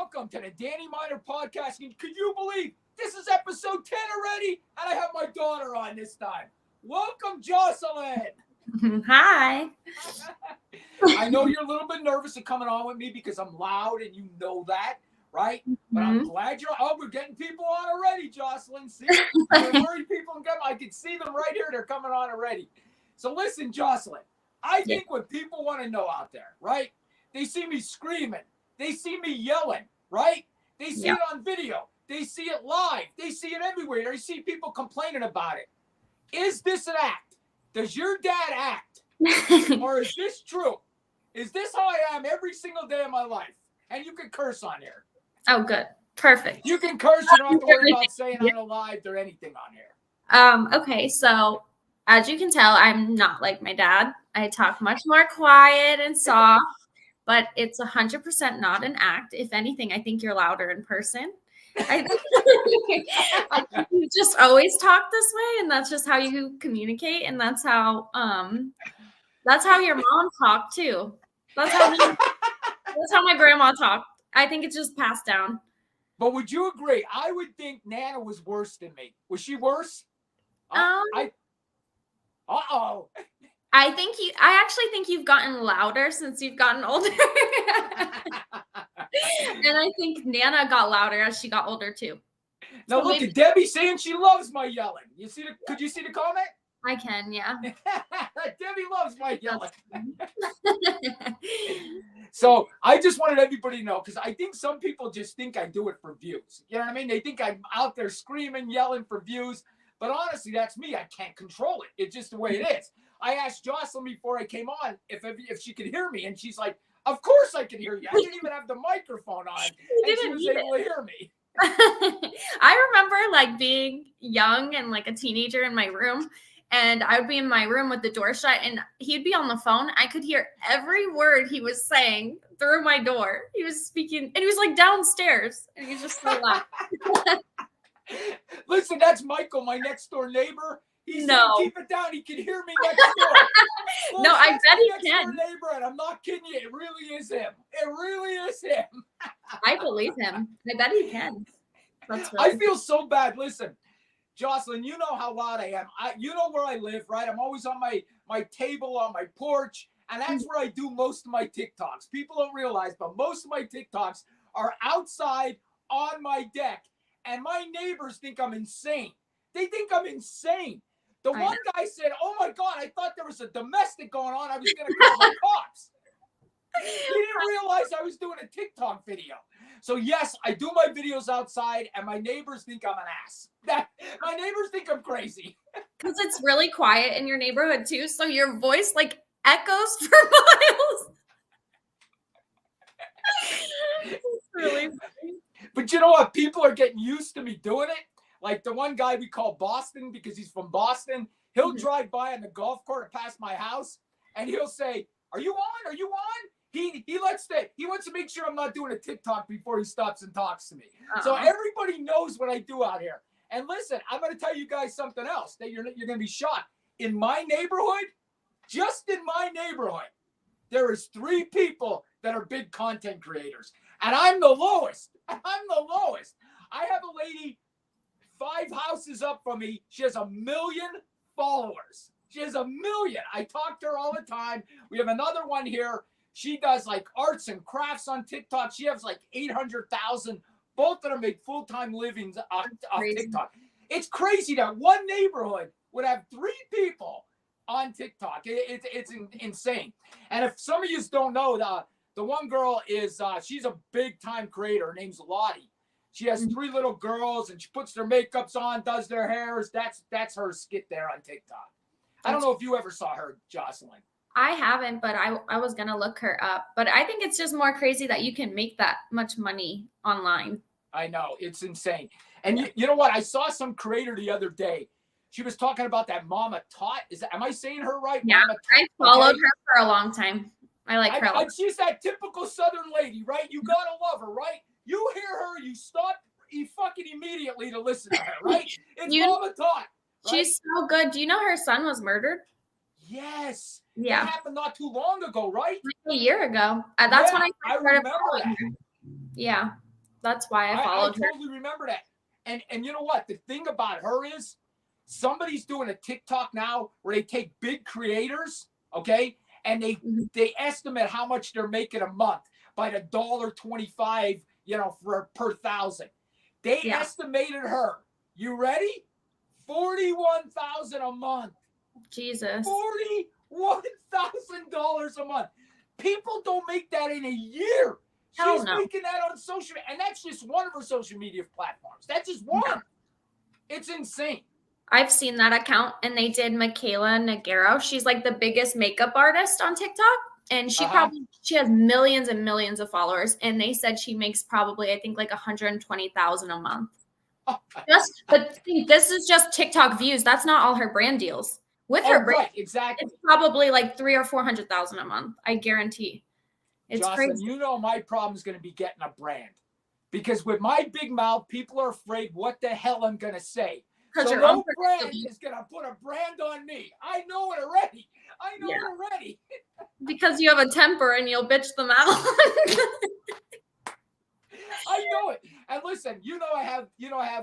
welcome to the Danny Miner podcast. Could you believe this is episode 10 already? And I have my daughter on this time. Welcome, Jocelyn. Hi. I know you're a little bit nervous of coming on with me because I'm loud and you know that, right? But I'm glad we're getting people on already, Jocelyn. See, we're worried people can come. I can see them right here. They're coming on already. So listen, Jocelyn, I think what people want to know out there, right? They see me screaming. They see me yelling, right? They see it on video. They see it live. They see it everywhere. They see people complaining about it. Is this an act? Does your dad act? Or is this true? Is this how I am every single day of my life? And you can curse on here. Oh, good. Perfect. You can curse. You don't have to worry about saying unalived or anything on here. Okay, so as you can tell, I'm not like my dad. I talk much more quiet and soft, but it's 100% not an act. If anything, I think you're louder in person. I think you just always talk this way, and that's just how you communicate, and that's how your mom talked too. That's how my grandma talked. I think it's just passed down. But would you agree? I would think Nana was worse than me. Was she worse? I actually think you've gotten louder since you've gotten older. And I think Nana got louder as she got older too. Now look at Debbie saying she loves my yelling. Could you see the comment? I can, yeah. Debbie loves my yelling. So I just wanted everybody to know, because I think some people just think I do it for views. You know what I mean? They think I'm out there screaming, yelling for views. But honestly, that's me. I can't control it. It's just the way it is. I asked Jocelyn before I came on if she could hear me, and she's like, "Of course I can hear you. I didn't even have the microphone on, and she was able to hear me." I remember being young and a teenager in my room, and I would be in my room with the door shut, and he'd be on the phone. I could hear every word he was saying through my door. He was speaking, and he was downstairs, and he was just so loud. Listen, that's Michael, my next door neighbor. He's saying, keep it down. He can hear me next door. Well, no, I bet he can. Next door neighbor, and I'm not kidding you. It really is him. It really is him. I believe him. I bet he can. I feel so bad. Listen, Jocelyn, you know how loud I am. You know where I live, right? I'm always on my table on my porch, and that's where I do most of my TikToks. People don't realize, but most of my TikToks are outside on my deck, and my neighbors think I'm insane. They think I'm insane. The one guy said, "Oh my God, I thought there was a domestic going on. I was going to call the cops." He didn't realize I was doing a TikTok video. So yes, I do my videos outside, and my neighbors think I'm an ass. My neighbors think I'm crazy. Because it's really quiet in your neighborhood too, so your voice echoes for miles. It's really funny. But you know what? People are getting used to me doing it. Like the one guy we call Boston because he's from Boston. He'll drive by on the golf cart past my house, and he'll say, "Are you on? Are you on?" He wants to make sure I'm not doing a TikTok before he stops and talks to me. So everybody knows what I do out here. And listen, I'm going to tell you guys something else that you're going to be shocked. In my neighborhood, just in my neighborhood, there is 3 people that are big content creators, and I'm the lowest. I'm the lowest. I have a lady 5 houses up from me. She has 1 million followers. She has 1 million. I talk to her all the time. We have another one here. She does arts and crafts on TikTok. She has 800,000. Both of them make full-time livings on TikTok. It's crazy that one neighborhood would have 3 people on TikTok. It's insane. And if some of you don't know, the one girl is, she's a big-time creator. Her name's Lottie. She has 3 little girls, and she puts their makeups on, does their hairs. That's her skit there on TikTok. I don't know if you ever saw her, Jocelyn. I haven't, but I was going to look her up. But I think it's just more crazy that you can make that much money online. I know. It's insane. And you know what? I saw some creator the other day. She was talking about that Mama Tot. Am I saying her right? Yeah, Mama Tot. I followed her for a long time. I like her. She's that typical Southern lady, right? You got to love her, right? You hear her, you stop fucking immediately to listen to her, right? It's Mama Tot. Right? She's so good. Do you know her son was murdered? Yes. Yeah. That happened not too long ago, right? A year ago. That's when I started remember that. Yeah. That's why I I followed her. totally remember that. And you know what? The thing about her is somebody's doing a TikTok now where they take big creators, okay, and they estimate how much they're making a month by the $1.25, for per thousand. They estimated her. You ready? $41,000 a month. Jesus. $41,000 a month. People don't make that in a year. She's making that on social media, and that's just one of her social media platforms. That's just one. Yeah. It's insane. I've seen that account, and they did Michaela Nagaro. She's like the biggest makeup artist on TikTok, and she has millions and millions of followers. And they said she makes probably, I think, like $120,000 a month. But this is just TikTok views. That's not all her brand deals. With her brand, exactly, it's probably like $300,000 or $400,000 a month. I guarantee. It's Jocelyn, crazy. My problem is going to be getting a brand, because with my big mouth, people are afraid what the hell I'm going to say. So no brand is going to put a brand on me. I know it already. Because you have a temper and you'll bitch them out. I know it. And listen, I have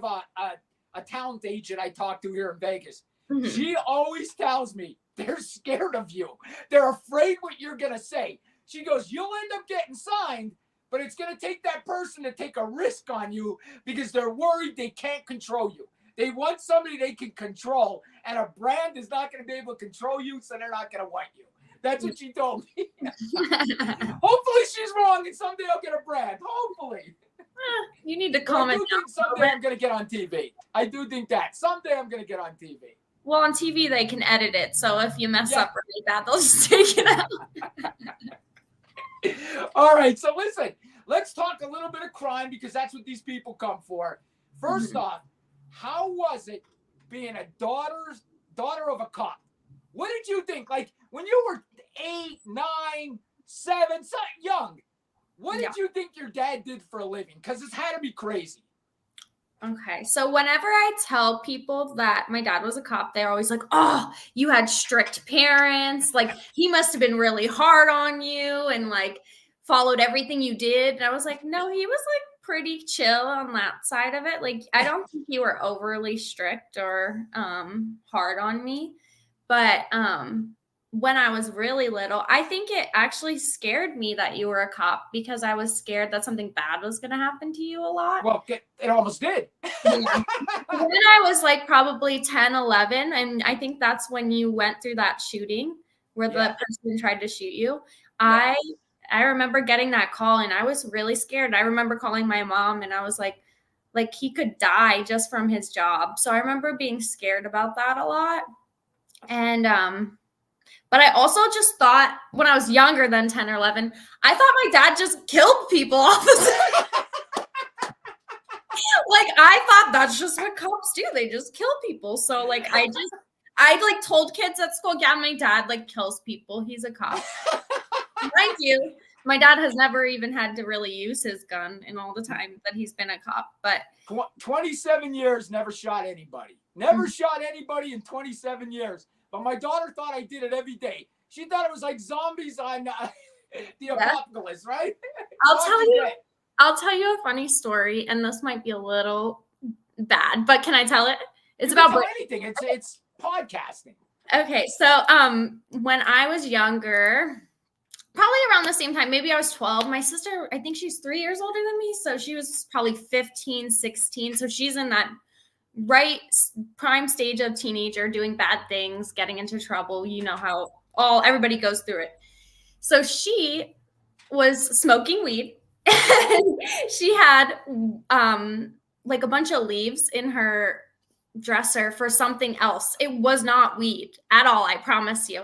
a talent agent I talk to here in Vegas. Mm-hmm. She always tells me they're scared of you. They're afraid what you're going to say. She goes, you'll end up getting signed, but it's going to take that person to take a risk on you because they're worried they can't control you. They want somebody they can control, and a brand is not going to be able to control you, so they're not going to want you. That's what she told me. Hopefully she's wrong, and someday I'll get a brand. Hopefully. You need to comment. I do think someday I'm going to get on TV. I do think that. Someday I'm going to get on TV. Well, on TV, they can edit it, so if you mess up really bad, they'll just take it out. All right, so listen, let's talk a little bit of crime, because that's what these people come for. First off, how was it being a daughter of a cop? What did you think? Like, when you were 8, 9, 7, so young, what did you think your dad did for a living? Because it's had to be crazy. Okay, so whenever I tell people that my dad was a cop, they're always like, oh, you had strict parents. Like, he must have been really hard on you and, like, followed everything you did. And I was like, no, he was, like, pretty chill on that side of it. Like, I don't think you were overly strict or hard on me. But when I was really little, I think it actually scared me that you were a cop, because I was scared that something bad was going to happen to you a lot. Well, it almost did. When I was like probably 10, 11, and I think that's when you went through that shooting where the person tried to shoot you. Yeah. I remember getting that call, and I was really scared. I remember calling my mom, and I was like he could die just from his job. So I remember being scared about that a lot. And but I also just thought, when I was younger than 10 or 11, I thought my dad just killed people off the side. Like, I thought that's just what cops do. They just kill people. So, like, I told kids at school, yeah, my dad, like, kills people. He's a cop. Mind you, my dad has never even had to really use his gun in all the time that he's been a cop. But 27 years, never shot anybody. Never shot anybody in 27 years. But my daughter thought I did it every day. She thought it was like zombies on the apocalypse, right? I'll tell you a funny story, and this might be a little bad, but can I tell it? It's about anything. It's podcasting. Okay, so when I was younger, probably around the same time, maybe I was 12. My sister, I think she's 3 years older than me, so she was probably 15, 16. So she's in that right prime stage of teenager, doing bad things, getting into trouble. You know how everybody goes through it. So she was smoking weed. She had like a bunch of leaves in her dresser for something else. It was not weed at all, I promise you.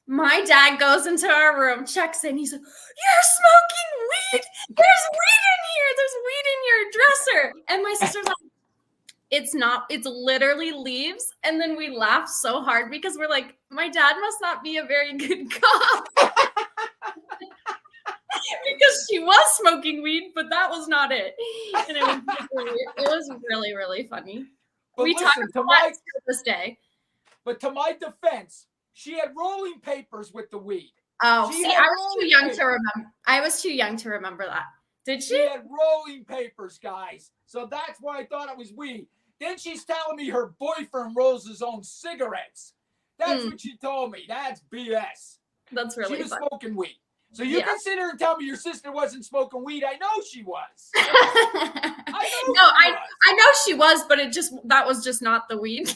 My dad goes into our room, checks in. He's like, "You're smoking weed. There's weed in here. There's weed in your dresser." And my sister's like, it's not, it's literally leaves. And then we laughed so hard because we're like, my dad must not be a very good cop. Because she was smoking weed, but that was not it. And it was really, really funny. But we talked about that to this day. But to my defense, she had rolling papers with the weed. Oh, see, I was too young to remember. I was too young to remember that. Did She she? had rolling papers, guys. So that's why I thought it was weed. Then she's telling me her boyfriend rolls his own cigarettes. That's what she told me. That's BS. That's really She was funny. smoking weed. So you can sit here and tell me your sister wasn't smoking weed. I know she was. I know she was, but that was just not the weed.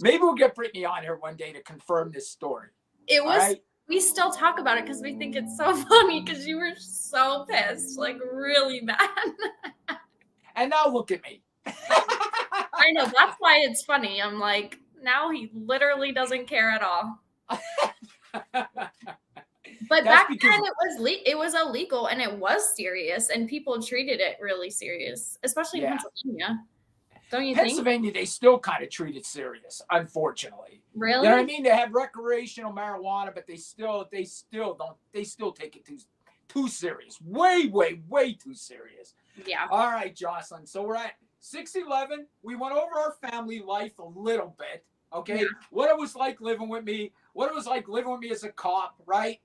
Maybe we'll get Brittany on here one day to confirm this story. It was. Right? We still talk about it because we think it's so funny because you were so pissed, like really mad. And now look at me. I know, that's why it's funny. I'm like, now he literally doesn't care at all. But back then it was illegal and it was serious and people treated it really serious, especially in Pennsylvania. Don't you think? Pennsylvania, they still kind of treat it serious, unfortunately. Really? You know what I mean? They have recreational marijuana, but they still take it too serious. Way too serious. Yeah. All right, Jocelyn. So we're at 6:11. We went over our family life a little bit. Okay. Yeah. What it was like living with me, what it was like living with me as a cop, right?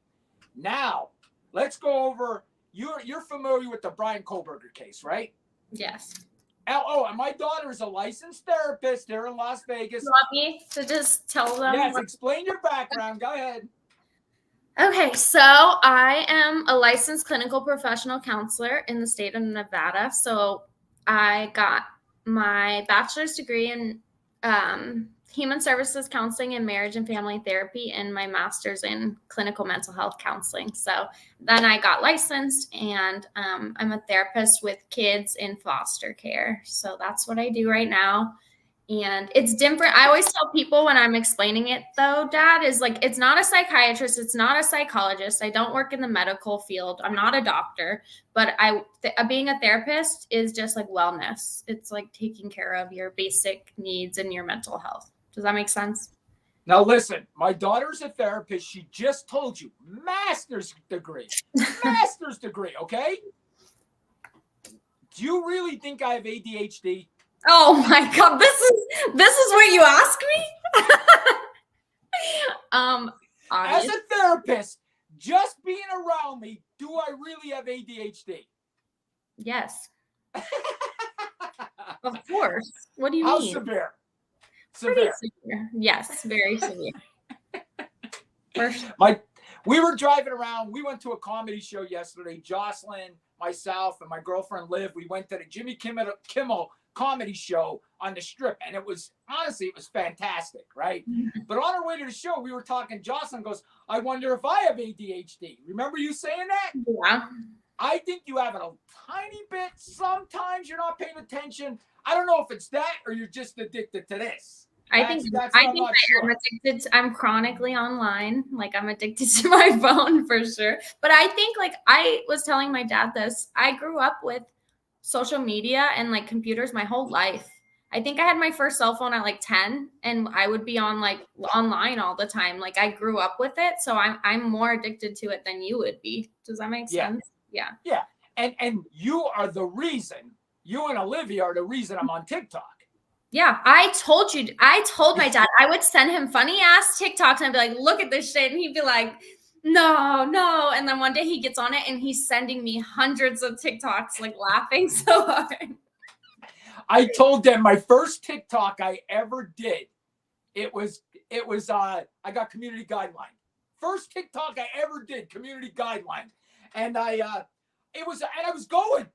Now, let's go over, you're familiar with the Bryan Kohberger case, right? Yes. Oh, and my daughter is a licensed therapist here in Las Vegas. You want me to just tell them? Yes, explain your background. Go ahead. Okay, so I am a licensed clinical professional counselor in the state of Nevada. So I got my bachelor's degree in human services counseling and marriage and family therapy and my master's in clinical mental health counseling. So then I got licensed and I'm a therapist with kids in foster care. So that's what I do right now. And it's different. I always tell people when I'm explaining it though, Dad, is like, it's not a psychiatrist. It's not a psychologist. I don't work in the medical field. I'm not a doctor, but being a therapist is just like wellness. It's like taking care of your basic needs and your mental health. Does that make sense? Now listen, my daughter's a therapist. She just told you, master's degree, okay? Do you really think I have ADHD? Oh my God, this is what you ask me? As a therapist, just being around me, do I really have ADHD? Yes. Of course. What do you mean? How severe? Severe. Yes, very severe. We were driving around. We went to a comedy show yesterday. Jocelyn, myself, and my girlfriend Liv. We went to the Jimmy Kimmel comedy show on the Strip, and it was fantastic, right? But on our way to the show, we were talking. Jocelyn goes, "I wonder if I have ADHD." Remember you saying that? Yeah. I think you have it a tiny bit. Sometimes you're not paying attention. I don't know if it's that or you're just addicted to this. I think I am addicted. I'm chronically online. Like I'm addicted to my phone for sure. But I think like I was telling my dad this. I grew up with social media and like computers my whole life. I think I had my first cell phone at like 10 and I would be on like online all the time. Like I grew up with it. So I'm more addicted to it than you would be. Does that make sense? Yeah. Yeah. And you are the reason, you and Olivia are the reason I'm on TikTok. Yeah, I told my dad I would send him funny ass TikToks and I'd be like, look at this shit. And he'd be like, no. And then one day he gets on it and he's sending me hundreds of TikToks, like laughing so hard. I told them my first TikTok I ever did, it was I got community guideline. First TikTok I ever did, community guideline. And it was going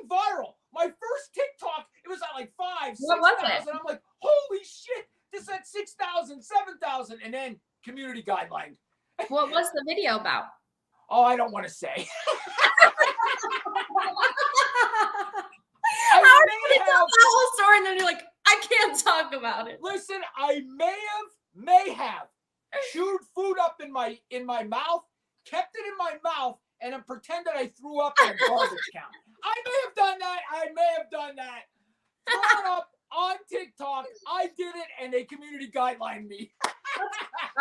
viral. My first TikTok, it was at like 5,000, 6,000. I'm like, holy shit, this at 6,000, 7,000, and then community guideline. What was the video about? Oh, I don't want to say. How are you going to tell that whole story and then you're like, I can't talk about it? Listen, I may have chewed food up in my mouth, kept it in my mouth, and then pretended I threw up in a garbage can. I may have done that. Thrown up on TikTok. I did it, and they community guidelined me.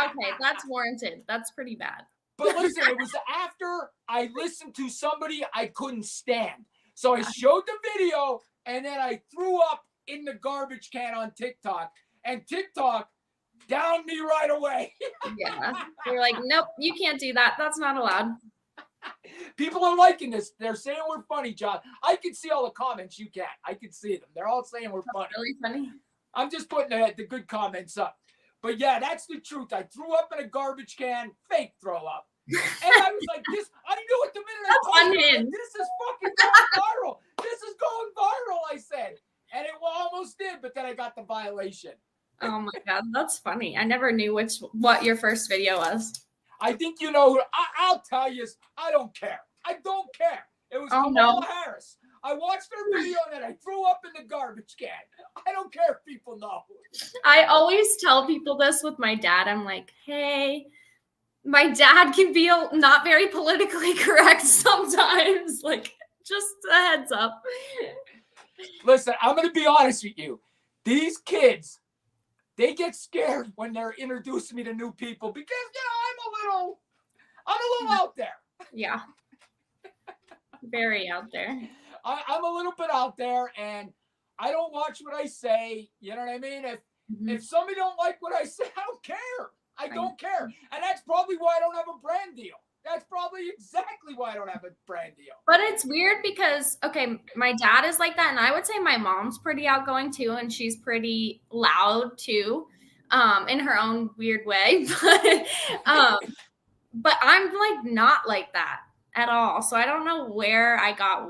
Okay, that's warranted. That's pretty bad. But listen, it was after I listened to somebody I couldn't stand. So I showed the video, and then I threw up in the garbage can on TikTok. And TikTok, Down me right away. Yeah. They're like, nope, you can't do that. That's not allowed. People are liking this. They're saying we're funny, John. I can see all the comments. You can't. I can see them. They're all saying we're funny. Really funny. I'm just putting the good comments up. But yeah, that's the truth. I threw up in a garbage can, fake throw up. And I was like, this, I knew it the minute I told you, this is fucking going viral. This is going viral, I said. And it almost did, but then I got the violation. Oh my God, that's funny. I never knew what your first video was. I think you know, I'll tell you, I don't care. I don't care. It was Kamala Harris. I watched her video and I threw up in the garbage can. I don't care if people know. I always tell people this with my dad. I'm like, hey, my dad can be not very politically correct sometimes. Like, just a heads up. Listen, I'm going to be honest with you. These kids, they get scared when they're introducing me to new people because, you know, I'm a little out there. Yeah. Very out there. I'm a little bit out there, and I don't watch what I say. You know what I mean? If somebody don't like what I say, I don't care. I don't care. And that's probably why I don't have a brand deal. That's probably exactly why I don't have a brand deal. But it's weird because, okay, my dad is like that, and I would say my mom's pretty outgoing too, and she's pretty loud too, in her own weird way. But I'm like not like that at all. So I don't know where I got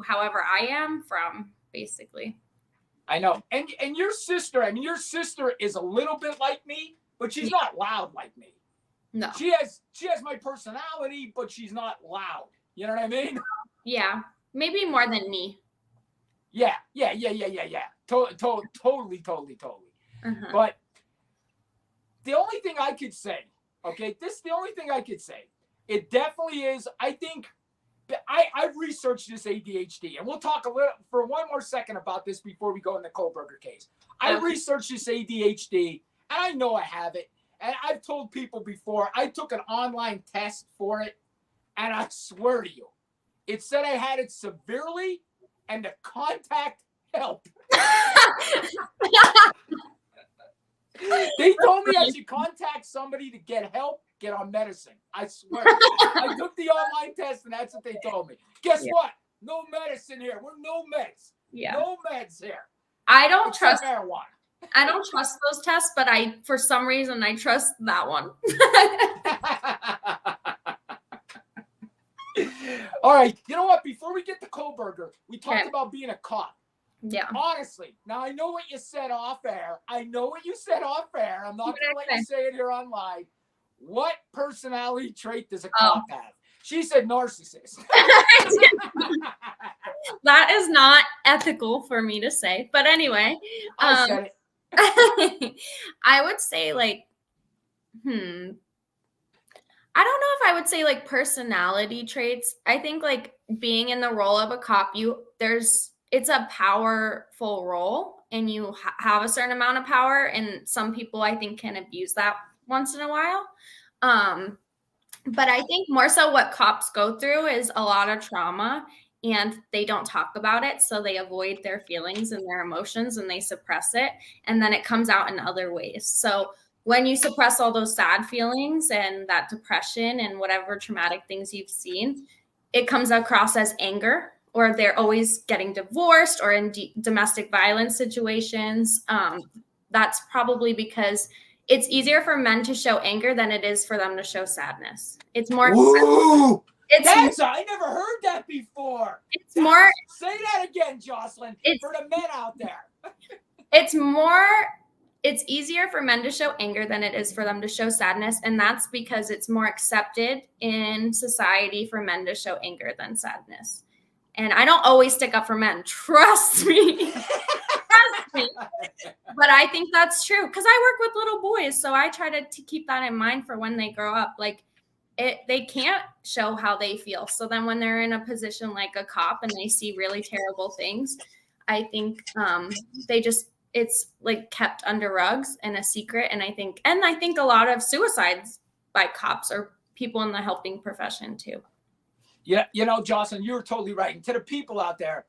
however I am from, basically. I know. And your sister, I mean, your sister is a little bit like me, but she's not loud like me. No. She has my personality, but she's not loud. You know what I mean? Yeah. Maybe more than me. Yeah. Totally. But the only thing I could say, okay, the only thing I could say, it definitely is, I think, I've researched this ADHD, and we'll talk a little for one more second about this before we go in the Kohlberger case. I researched this ADHD, and I know I have it. And I've told people before, I took an online test for it, and I swear to you, it said I had it severely and to contact help. They told me I should contact somebody to get help, get on medicine. I swear. I took the online test, and that's what they told me. Guess what? No medicine here. We're no meds. Yeah. No meds here. I don't trust marijuana. I don't trust those tests, but for some reason, I trust that one. All right. You know what? Before we get to Kohlberger, we talked about being a cop. Yeah. Honestly, now I know what you said off air. I'm not going to let you say it here online. What personality trait does a cop have? She said narcissist. That is not ethical for me to say. But anyway. I said it. I would say like, I don't know if I would say like personality traits. I think like being in the role of a cop, it's a powerful role, and you have a certain amount of power, and some people I think can abuse that once in a while. But I think more so what cops go through is a lot of trauma, and they don't talk about it. So they avoid their feelings and their emotions, and they suppress it. And then it comes out in other ways. So when you suppress all those sad feelings and that depression and whatever traumatic things you've seen, it comes across as anger, or they're always getting divorced or in domestic violence situations. That's probably because it's easier for men to show anger than it is for them to show sadness. It's more. Ooh! I never heard that before. Say that again, Jocelyn, for the men out there. It's easier for men to show anger than it is for them to show sadness. And that's because it's more accepted in society for men to show anger than sadness. And I don't always stick up for men. Trust me. But I think that's true because I work with little boys. So I try to keep that in mind for when they grow up. Like, they can't show how they feel. So then when they're in a position like a cop and they see really terrible things, I think it's like kept under rugs and a secret. And I think a lot of suicides by cops are people in the helping profession too. Yeah. You know, Jocelyn, you're totally right. And to the people out there,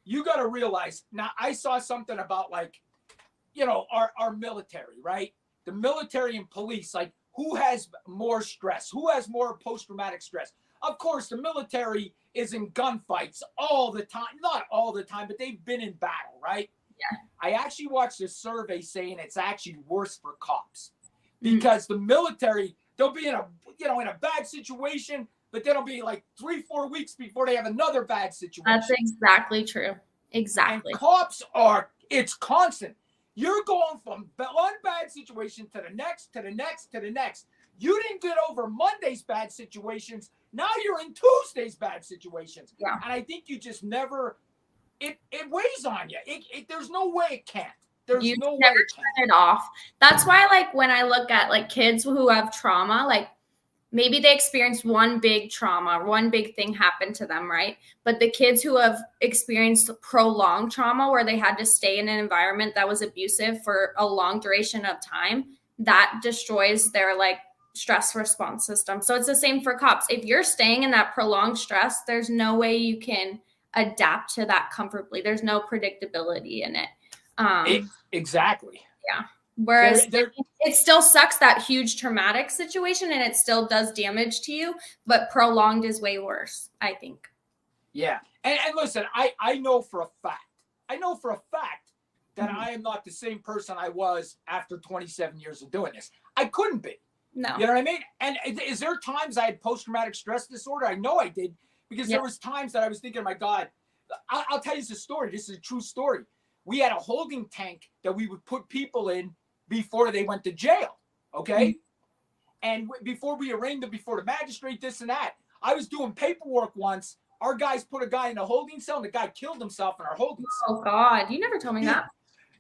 you got to realize now, I saw something about like, you know, our military, right? the military and police, like who has more stress? Who has more post-traumatic stress? Of course, the military is in gunfights all the time. Not all the time, but they've been in battle, right? Yeah. I actually watched a survey saying it's actually worse for cops because the military, they'll be in a bad situation, but then it'll be like 3-4 weeks before they have another bad situation. That's exactly true. Exactly. And cops it's constant. You're going from one bad situation to the next, to the next, to the next. You didn't get over Monday's bad situations. Now you're in Tuesday's bad situations. Yeah. And I think you just never, it weighs on you. There's no way it can't. There's no way never it can't. turn it off. That's why, like, when I look at like kids who have trauma, like maybe they experienced one big trauma, one big thing happened to them, right? But the kids who have experienced prolonged trauma where they had to stay in an environment that was abusive for a long duration of time, that destroys their like stress response system. So it's the same for cops. If you're staying in that prolonged stress, there's no way you can adapt to that comfortably. There's no predictability in it. Exactly. Yeah. Whereas it still sucks, that huge traumatic situation, and it still does damage to you, but prolonged is way worse, I think. Yeah. And listen, I know for a fact that I am not the same person I was after 27 years of doing this. I couldn't be. No. You know what I mean? And is there times I had post-traumatic stress disorder? I know I did, because there was times that I was thinking, my God, I'll tell you this story. This is a true story. We had a holding tank that we would put people in before they went to jail. Okay. And before we arraigned them before the magistrate, this and that, I was doing paperwork once. Our guys put a guy in a holding cell, and the guy killed himself in our holding cell. Oh God, you never told me that.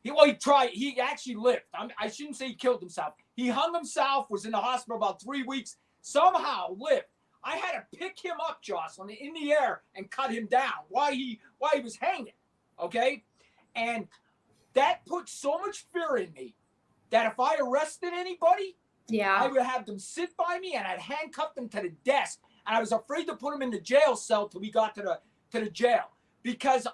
He tried. He actually lived. I shouldn't say he killed himself. He hung himself, was in the hospital about 3 weeks, somehow lived. I had to pick him up, Jocelyn, in the air and cut him down while he was hanging. Okay. And that put so much fear in me that if I arrested anybody, I would have them sit by me and I'd handcuff them to the desk. And I was afraid to put them in the jail cell till we got to the jail, because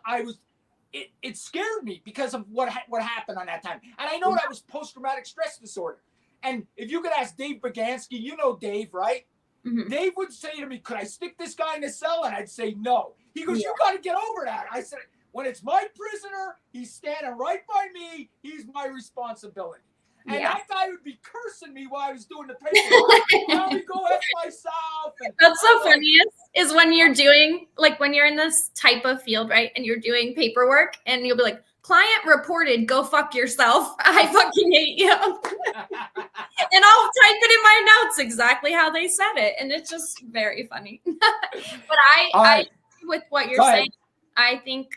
it scared me because of what happened on that time. And I know that was post-traumatic stress disorder. And if you could ask Dave Bagansky, you know Dave, right? Mm-hmm. Dave would say to me, could I stick this guy in the cell? And I'd say no. He goes, you got to get over that. I said, when it's my prisoner, he's standing right by me. He's my responsibility. And that guy would be cursing me while I was doing the paperwork. Now we go F myself. That's so funny is when you're doing, like when you're in this type of field, right? And you're doing paperwork and you'll be like, client reported, go fuck yourself. I fucking hate you. And I'll type it in my notes exactly how they said it. And it's just very funny. But I with what you're saying, I think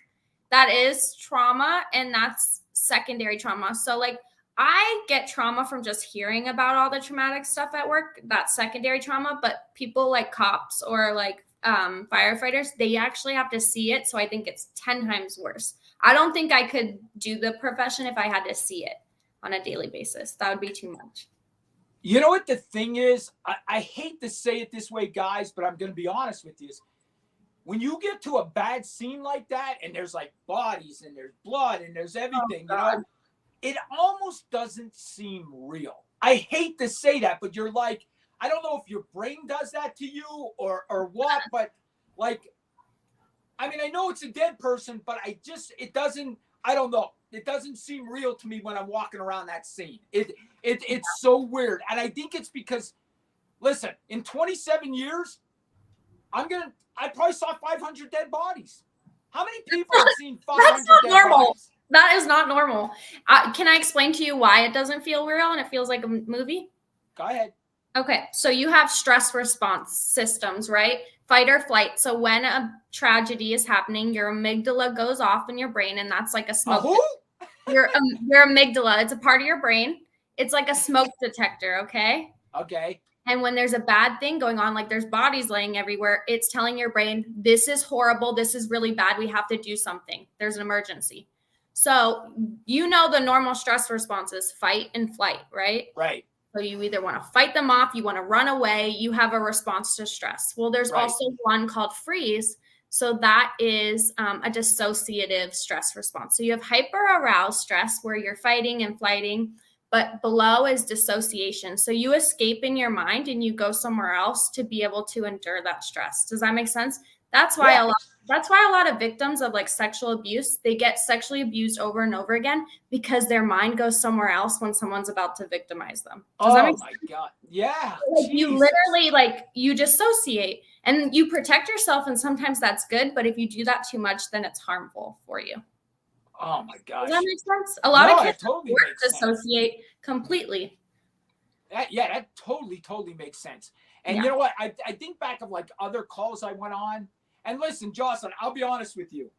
that is trauma, and that's secondary trauma. So like, I get trauma from just hearing about all the traumatic stuff at work, that's secondary trauma, but people like cops or like firefighters, they actually have to see it. So I think it's 10 times worse. I don't think I could do the profession if I had to see it on a daily basis. That would be too much. You know what the thing is? I hate to say it this way, guys, but I'm going to be honest with you. When you get to a bad scene like that, and there's like bodies and there's blood and there's everything, you know, it almost doesn't seem real. I hate to say that, but you're like, I don't know if your brain does that to you or what, but like, I mean, I know it's a dead person, but I don't know. It doesn't seem real to me when I'm walking around that scene. It's so weird. And I think it's because, listen, in 27 years, I probably saw 500 dead bodies. How many people have seen 500 dead bodies? That is not normal. Can I explain to you why it doesn't feel real and it feels like a movie? Go ahead. Okay. So you have stress response systems, right? Fight or flight. So when a tragedy is happening, your amygdala goes off in your brain, and that's like a smoke. Your amygdala, it's a part of your brain. It's like a smoke detector, okay? Okay. And when there's a bad thing going on, like there's bodies laying everywhere, it's telling your brain, this is horrible. This is really bad. We have to do something. There's an emergency. So, you know, the normal stress responses, fight and flight, right? Right. So you either want to fight them off, you want to run away, you have a response to stress. Well, there's also one called freeze. So that is a dissociative stress response. So you have hyper aroused stress where you're fighting and flighting, but below is dissociation. So you escape in your mind and you go somewhere else to be able to endure that stress. Does that make sense? That's why a lot of victims of like sexual abuse, they get sexually abused over and over again because their mind goes somewhere else when someone's about to victimize them. Does that make sense? My God. Yeah. Like you literally like you dissociate and you protect yourself, and sometimes that's good, but if you do that too much, then it's harmful for you. Oh my gosh. Does that make sense? A lot of kids totally dissociate completely. That totally makes sense. And you know what? I think back of like other calls I went on. And listen, Jocelyn, I'll be honest with you.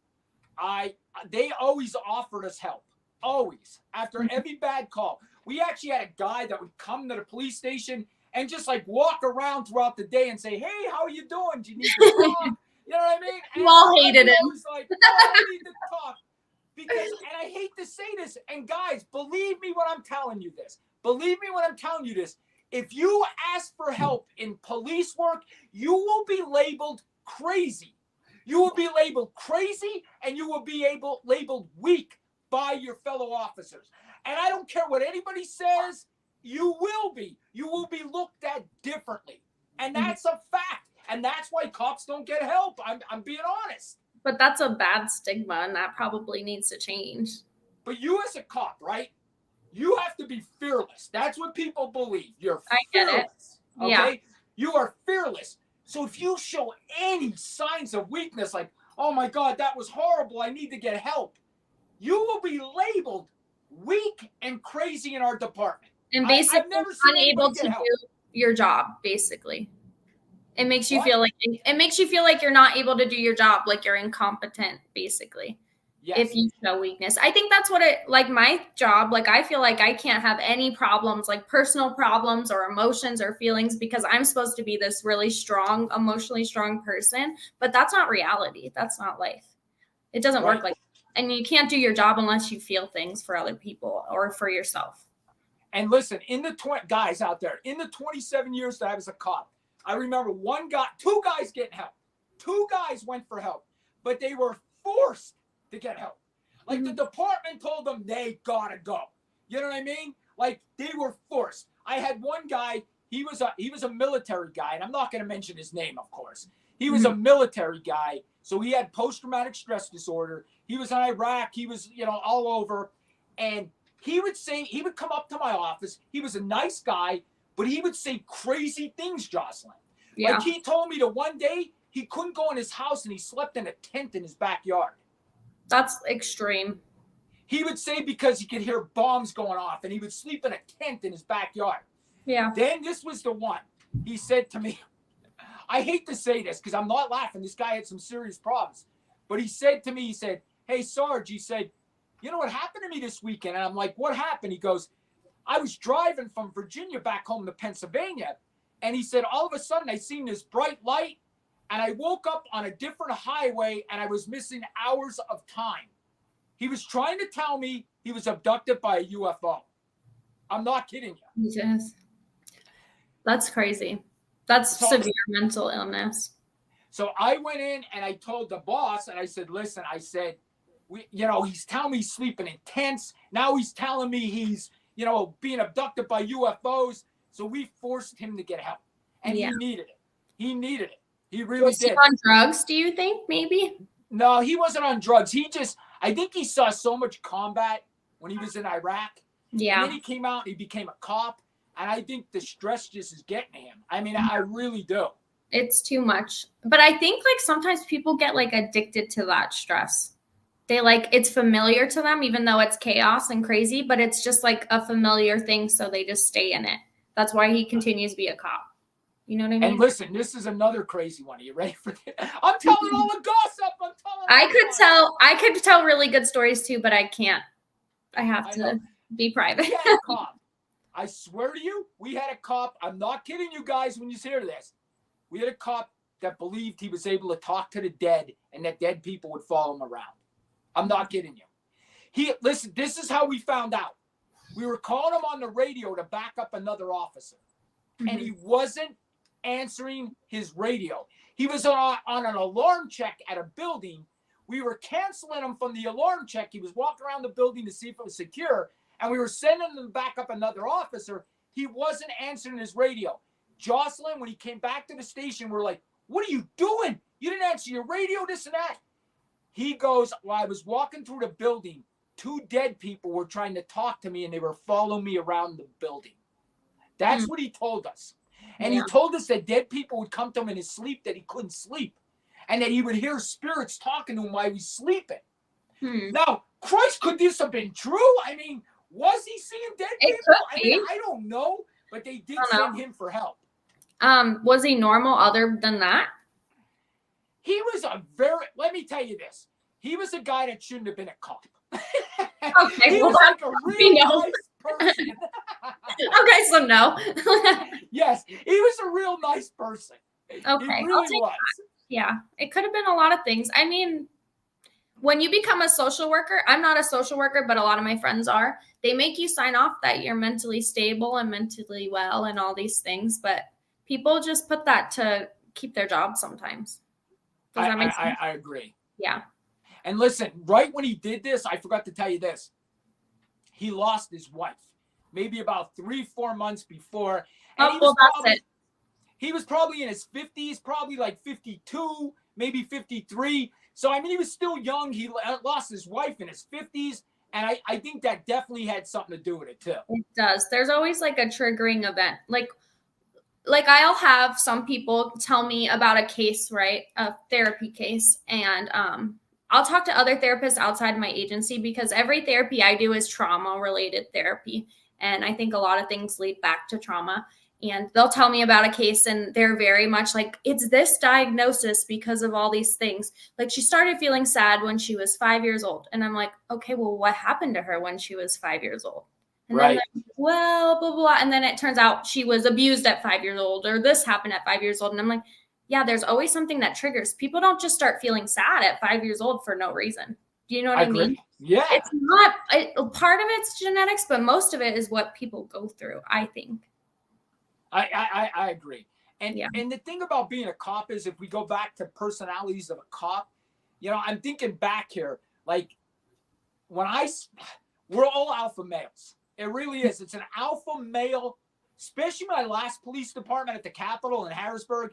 They always offered us help. Always. After every bad call. We actually had a guy that would come to the police station and just like walk around throughout the day and say, hey, how are you doing? Do you need to talk? You know what I mean? You all hated him. I was like, I need to talk. Because, and I hate to say this, and guys, believe me when I'm telling you this. Believe me when I'm telling you this. If you ask for help in police work, you will be labeled crazy. You will be labeled crazy, and you will be labeled weak by your fellow officers. And I don't care what anybody says, you will be. You will be looked at differently. And that's a fact. And that's why cops don't get help. I'm being honest. But that's a bad stigma, and that probably needs to change. But you as a cop, right? You have to be fearless. That's what people believe. You're fearless. I get it. Okay? Yeah. You are fearless. So if you show any signs of weakness, like, oh my God, that was horrible, I need to get help, you will be labeled weak and crazy in our department. And basically unable to do your job, basically. It makes you feel like you're not able to do your job, like you're incompetent, basically. Yes. If you show weakness. I think that's what like my job, like I feel like I can't have any problems, like personal problems or emotions or feelings, because I'm supposed to be this really strong, emotionally strong person, but that's not reality. That's not life. It doesn't work like that. And you can't do your job unless you feel things for other people or for yourself. And listen, guys out there, in the 27 years that I was a cop, I remember two guys getting help. Two guys went for help, but they were forced to get help. Like the department told them they gotta go. You know what I mean? Like they were forced. I had one guy, he was a military guy, and I'm not gonna mention his name, of course. He was a military guy, so he had post-traumatic stress disorder. He was in Iraq, he was, all over. And he would come up to my office. He was a nice guy, but he would say crazy things, Jocelyn. Yeah. Like he told me that one day he couldn't go in his house and he slept in a tent in his backyard. That's extreme. He would say because he could hear bombs going off and he would sleep in a tent in his backyard. Yeah. Then this was the one. He said to me, I hate to say this because I'm not laughing. This guy had some serious problems. But he said to me, he said, hey, Sarge, he said, you know what happened to me this weekend? And I'm like, what happened? He goes, I was driving from Virginia back home to Pennsylvania. And he said, all of a sudden I seen this bright light and I woke up on a different highway and I was missing hours of time. He was trying to tell me he was abducted by a UFO. I'm not kidding you. Yes. That's crazy. That's severe mental illness. So I went in and I told the boss and I said, listen, I said, he's telling me he's sleeping in tents. Now he's telling me he's, being abducted by UFOs. So we forced him to get help. And he needed it. He needed it. He really was did. Was he on drugs, do you think, maybe? No, he wasn't on drugs. I think he saw so much combat when he was in Iraq. Yeah. And then he came out and he became a cop. And I think the stress just is getting to him. I mean, I really do. It's too much. But I think sometimes people get addicted to that stress. They it's familiar to them, even though it's chaos and crazy, but it's just a familiar thing. So they just stay in it. That's why he continues to be a cop. You know what I mean? And listen, this is another crazy one. Are you ready for this? I'm telling all the gossip. I could tell really good stories too, but I can't. I have to be private. We had a cop. I swear to you, we had a cop. I'm not kidding you guys when you hear this. We had a cop that believed he was able to talk to the dead and that dead people would follow him around. I'm not kidding you. Listen, this is how we found out. We were calling him on the radio to back up another officer. Mm-hmm. And he wasn't answering his radio. He was on an alarm check at a building. We were canceling him from the alarm check. He was walking around the building to see if it was secure. and we were sending them back up another officer. He wasn't answering his radio. Jocelyn, when he came back to the station, we're like, what are you doing? You didn't answer your radio, this and that. He goes, well, I was walking through the building. 2 dead people were trying to talk to me, and they were following me around the building. That's what he told us. And he told us that dead people would come to him in his sleep, that he couldn't sleep, and that he would hear spirits talking to him while he was sleeping. Now, Christ, could this have been true? I mean, was he seeing dead people? I mean, I don't know, but they did send him for help. Was he normal other than that? He was let me tell you this. He was a guy that shouldn't have been a cop. Okay, he was like a really nice person. Okay, so no. Yes, he was a real nice person. Okay, he really was. Yeah, it could have been a lot of things. I mean, when you become a social worker, I'm not a social worker, but a lot of my friends are. They make you sign off that you're mentally stable and mentally well and all these things, but people just put that to keep their job sometimes. Does that make sense? I agree. Yeah. And listen, right when he did this, I forgot to tell you this. He lost his wife maybe about 3-4 months before. And that's it. He was probably in his 50s, probably like 52, maybe 53. So, I mean, he was still young. He lost his wife in his 50s. And I think that definitely had something to do with it, too. It does. There's always like a triggering event. Like I'll have some people tell me about a case, right? A therapy case. And I'll talk to other therapists outside my agency because every therapy I do is trauma-related therapy. And I think a lot of things lead back to trauma. And they'll tell me about a case and they're very much like, it's this diagnosis because of all these things. Like she started feeling sad when she was 5 years old. And I'm like, okay, well, what happened to her when she was 5 years old? And then well, blah, blah, blah. And then it turns out she was abused at 5 years old or this happened at 5 years old. And I'm like, yeah, there's always something that triggers. People don't just start feeling sad at 5 years old for no reason. Do you know what I mean? Yeah. It's not, part of it's genetics, but most of it is what people go through, I think. I agree. And the thing about being a cop is if we go back to personalities of a cop, you know, I'm thinking back here, like we're all alpha males. It really is. It's an alpha male, especially my last police department at the Capitol in Harrisburg.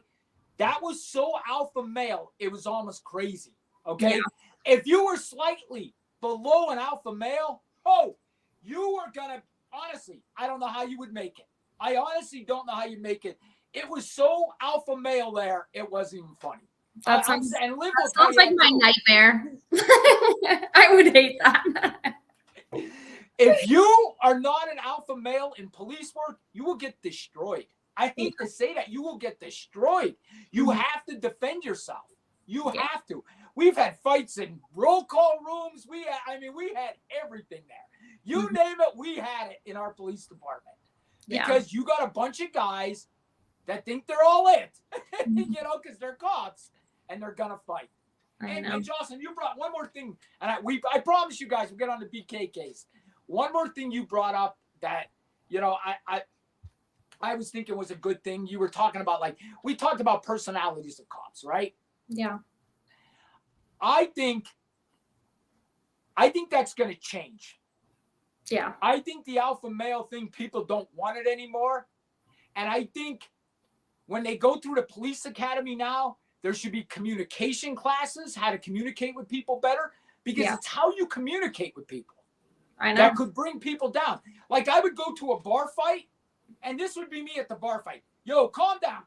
That was so alpha male, it was almost crazy. Okay. Yeah. If you were slightly below an alpha male, you were gonna, honestly, I don't know how you would make it. I honestly don't know how you make it. It was so alpha male there, it wasn't even funny. That sounds like my nightmare. I would hate that. If you are not an alpha male in police work, you will get destroyed. I hate to say that. You will get destroyed. You have to defend yourself. You have to. We've had fights in roll call rooms. We had everything there. You name it, we had it in our police department. Because you got a bunch of guys that think they're all it, you know, because they're cops and they're gonna fight. And Jocelyn, you brought one more thing, and I promise you guys we'll get on the BK case. One more thing you brought up that, you know, I was thinking was a good thing. You were talking about, like, we talked about personalities of cops, right? Yeah. I think that's going to change. Yeah. I think the alpha male thing, people don't want it anymore. And I think when they go through the police academy now, there should be communication classes, how to communicate with people better, because it's how you communicate with people. I know. That could bring people down. Like, I would go to a bar fight, and this would be me at the bar fight. Yo, calm down.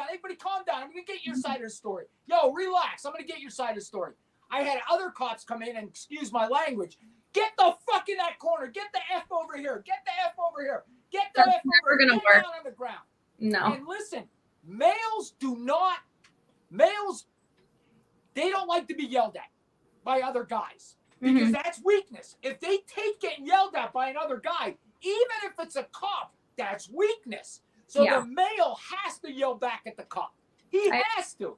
Everybody calm down. I'm going to get your side of the story. Yo, relax. I'm going to get your side of the story. I had other cops come in and, excuse my language, get the fuck in that corner. Get the F over here. Get the F over here. Get the F over here. Get down on the ground. No. And listen, males, they don't like to be yelled at by other guys because that's weakness. If they take getting yelled at by another guy, even if it's a cop, that's weakness. So the male has to yell back at the cop. He has to.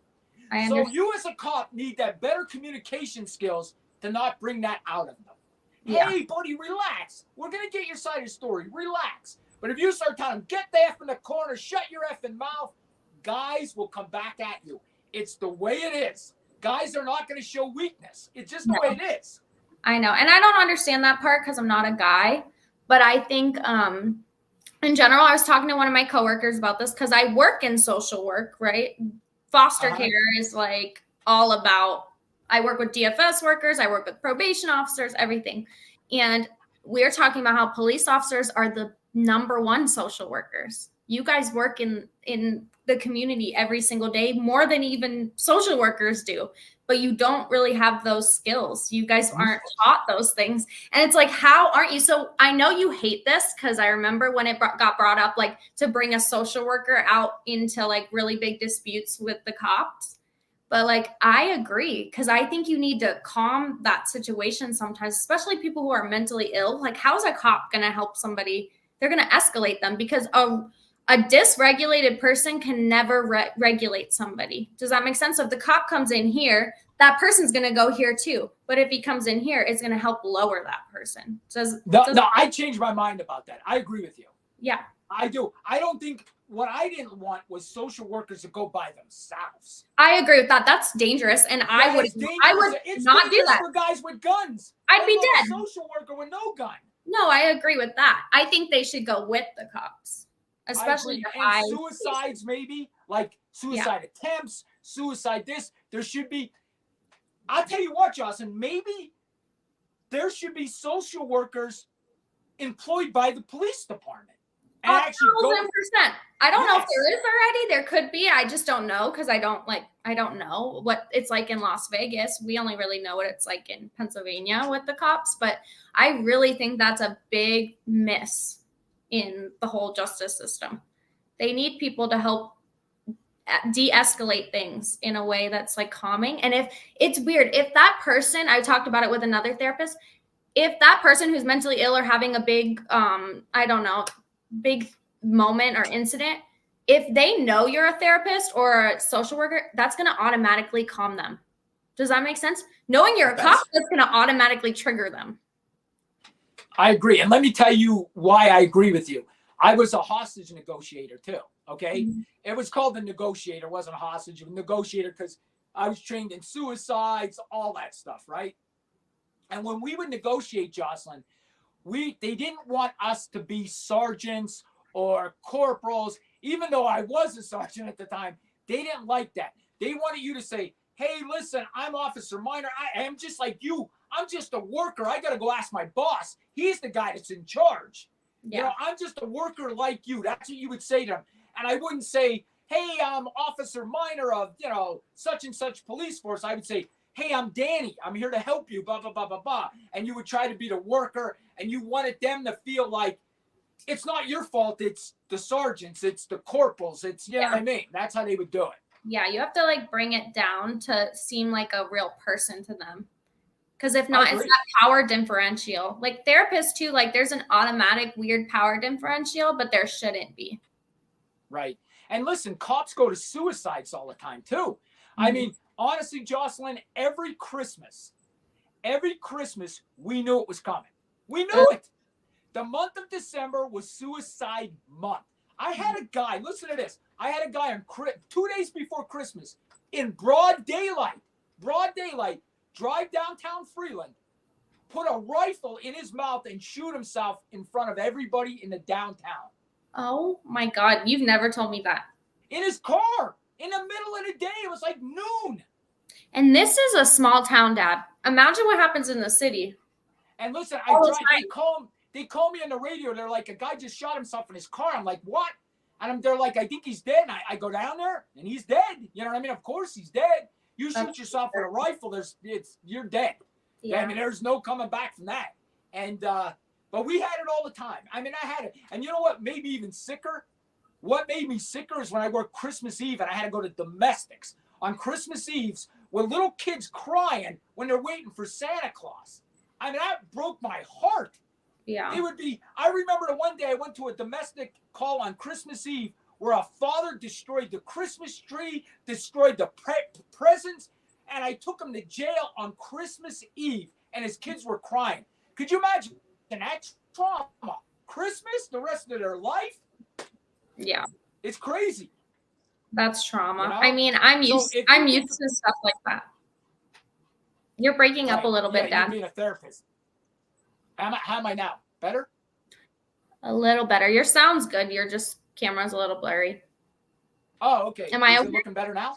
So you as a cop need that better communication skills to not bring that out of them. Yeah. Hey, buddy, relax. We're going to get your side of the story. Relax. But if you start telling them, get the F in the corner, shut your effing mouth, guys will come back at you. It's the way it is. Guys are not going to show weakness. It's just the way it is. I know. And I don't understand that part because I'm not a guy. But I think in general, I was talking to one of my coworkers about this because I work in social work, right? Foster care is like all about, I work with DFS workers, I work with probation officers, everything. And we're talking about how police officers are the number one social workers. You guys work in the community every single day, more than even social workers do, but you don't really have those skills. You guys aren't taught those things. And it's like, how aren't you? So I know you hate this because I remember when it got brought up, like to bring a social worker out into like really big disputes with the cops. But like, I agree because I think you need to calm that situation sometimes, especially people who are mentally ill. Like, how's a cop going to help somebody? They're going to escalate them because a dysregulated person can never regulate somebody. Does that make sense? So if the cop comes in here, that person's going to go here too. But if he comes in here, it's going to help lower that person. No, I changed my mind about that. I agree with you. Yeah. I do. I don't think what I didn't want was social workers to go by themselves. I agree with that. That's dangerous. And I would not do that. For guys with guns. I'd be dead. A social worker with no gun. No, I agree with that. I think they should go with the cops. Especially and suicides, maybe like suicide attempts, suicide. There should be. I'll tell you what, Jocelyn. Maybe there should be social workers employed by the police department. And 1,000%. I don't know if there is already. There could be. I just don't know because I don't know what it's like in Las Vegas. We only really know what it's like in Pennsylvania with the cops. But I really think that's a big miss in the whole justice system. They need people to help de-escalate things in a way that's like calming. And if it's weird, if that person, I talked about it with another therapist, if that person who's mentally ill or having a big, big moment or incident, if they know you're a therapist or a social worker, that's going to automatically calm them. Does that make sense? Knowing you're a cop, that's going to automatically trigger them. I agree. And let me tell you why I agree with you. I was a hostage negotiator too. Okay. Mm-hmm. It was called the negotiator. It wasn't a hostage. It was a negotiator because I was trained in suicides, all that stuff. Right. And when we would negotiate, Jocelyn, they didn't want us to be sergeants or corporals, even though I was a sergeant at the time. They didn't like that. They wanted you to say, hey, listen, I'm Officer Minor. I am just like you. I'm just a worker. I got to go ask my boss. He's the guy that's in charge. Yeah. You know, I'm just a worker like you. That's what you would say to him. And I wouldn't say, hey, I'm Officer Minor of, such and such police force. I would say, hey, I'm Danny. I'm here to help you, blah, blah, blah, blah, blah. And you would try to be the worker, and you wanted them to feel like it's not your fault. It's the sergeants. It's the corporals. It's, you know what I mean? That's how they would do it. Yeah, you have to like bring it down to seem like a real person to them. Because if not, it's that power differential. Like therapists too, like there's an automatic weird power differential, but there shouldn't be. Right. And listen, cops go to suicides all the time too. Mm-hmm. I mean, honestly, Jocelyn, every Christmas, we knew it was coming. We knew it. The month of December was suicide month. I had a guy, listen to this. I had a guy on 2 days before Christmas in broad daylight, drive downtown Freeland, put a rifle in his mouth and shoot himself in front of everybody in the downtown. Oh my God. You've never told me that. In his car, in the middle of the day. It was like noon. And this is a small town, Dad. Imagine what happens in the city. And listen, they call me on the radio. They're like, a guy just shot himself in his car. I'm like, what? And they're like, I think he's dead. And I go down there and he's dead. You know what I mean? Of course he's dead. You shoot yourself with a rifle, you're dead. Yeah. I mean, there's no coming back from that. And but we had it all the time. I mean, I had it. And you know what made me even sicker? What made me sicker is when I worked Christmas Eve and I had to go to domestics on Christmas Eves with little kids crying when they're waiting for Santa Claus. I mean, that broke my heart. Yeah. It would be, I remember the one day I went to a domestic call on Christmas Eve where a father destroyed the Christmas tree, destroyed the presents, and I took him to jail on Christmas Eve, and his kids were crying. Could you imagine that trauma? Christmas, the rest of their life? Yeah. It's crazy. That's trauma. You know? I mean, I'm used to stuff like that. You're breaking up a little bit, Dad. You're being a therapist. How am I now? Better? A little better. Your sound's good. Your just camera's a little blurry. Oh, okay. Am I Is okay? it looking better now?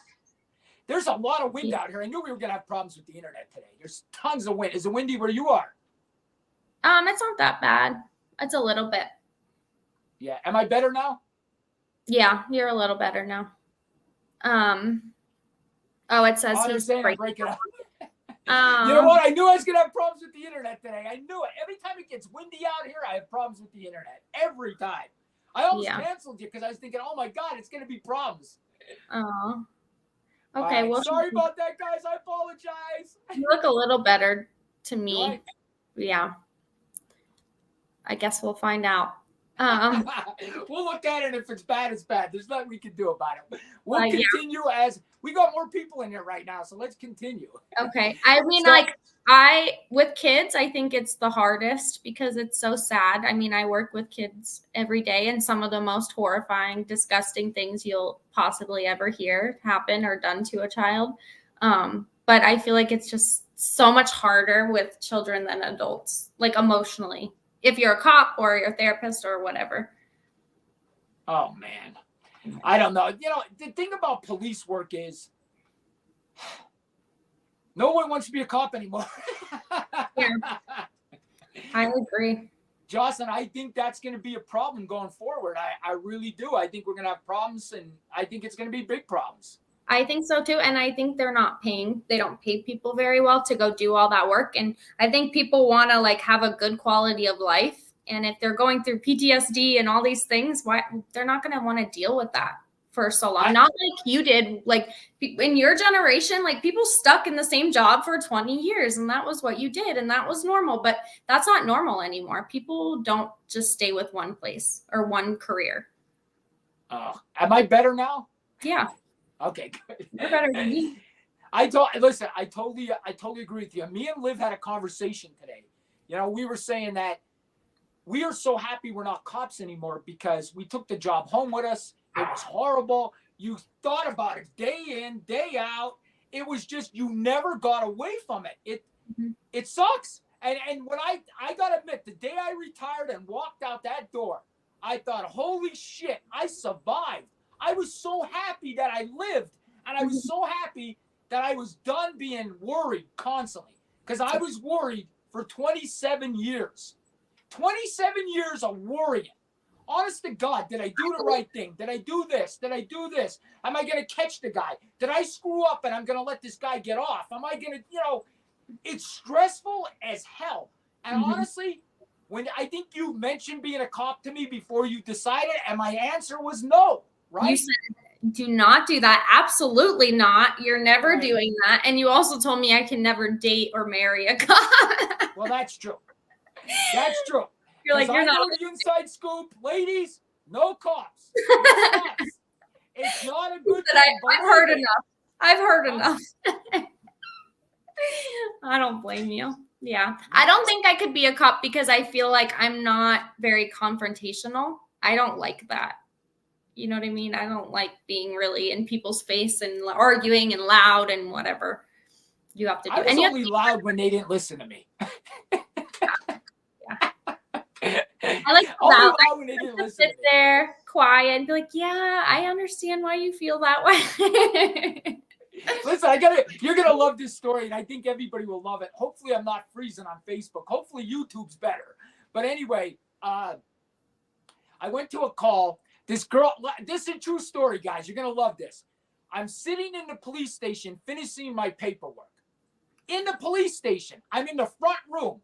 There's a lot of wind out here. I knew we were gonna have problems with the internet today. There's tons of wind. Is it windy where you are? It's not that bad. It's a little bit. Yeah. Am I better now? Yeah, you're a little better now. Oh, it says Oh, they're he's saying I'm breaking. breaking up. You know what? I knew I was gonna have problems with the internet today. I knew it. Every time it gets windy out here, I have problems with the internet. Every time. I almost canceled you because I was thinking, oh my God, it's gonna be problems. Oh. Okay, All right. well, Sorry about that, guys. I apologize. you look a little better to me. Right. Yeah. I guess we'll find out. We'll look at it. If it's bad, it's bad. There's nothing we can do about it. We'll yeah. continue as we got more people in here right now, so let's continue. Okay. I mean, with kids, I think it's the hardest because it's so sad. I mean, I work with kids every day, and some of the most horrifying, disgusting things you'll possibly ever hear happen or done to a child. But I feel like it's just so much harder with children than adults, like emotionally, if you're a cop or you're a therapist or whatever. Oh, man. I don't know. You know, the thing about police work is no one wants to be a cop anymore. Yeah. I agree. Jocelyn, I think that's going to be a problem going forward. I really do. I think we're going to have problems, and I think it's going to be big problems. I think so too. And I think they don't pay people very well to go do all that work. And I think people want to like have a good quality of life. And if they're going through PTSD and all these things, they're not going to want to deal with that for so long. Not like you did, like in your generation, like people stuck in the same job for 20 years and that was what you did. And that was normal, but that's not normal anymore. People don't just stay with one place or one career. Am I better now? Yeah. Okay, good. You're better than me. Listen, I totally agree with you. Me and Liv had a conversation today. You know, we were saying that we are so happy we're not cops anymore because we took the job home with us. It was horrible. You thought about it day in, day out. It was just, you never got away from it. It sucks. And when I gotta admit, the day I retired and walked out that door, I thought, holy shit, I survived. I was so happy that I lived, and I was so happy that I was done being worried constantly, because I was worried for 27 years. 27 years of worrying. Honest to God, did I do the right thing? Did I do this? Did I do this? Am I going to catch the guy? Did I screw up and I'm going to let this guy get off? Am I going to, it's stressful as hell. And honestly, when I think you mentioned being a cop to me before you decided, and my answer was no. Right? You said, do not do that. Absolutely not. You're never doing that. And you also told me I can never date or marry a cop. Well, that's true. That's true. You're like, you're not the inside scoop. Ladies, no cops. No cops. It's not a good thing. I've heard enough. I've heard enough. I don't blame you. Yeah. I don't think I could be a cop because I feel like I'm not very confrontational. I don't like that. You know what I mean? I don't like being really in people's face and arguing and loud and whatever you have to do. I was only loud when they didn't listen to me. Yeah. I like loud. When they didn't listen sit there quiet and be like, yeah, I understand why you feel that way. Listen, you're going to love this story, and I think everybody will love it. Hopefully I'm not freezing on Facebook. Hopefully YouTube's better. But anyway, I went to a call. This girl, this is a true story, guys. You're going to love this. I'm sitting in the police station finishing my paperwork. In the police station, I'm in the front room.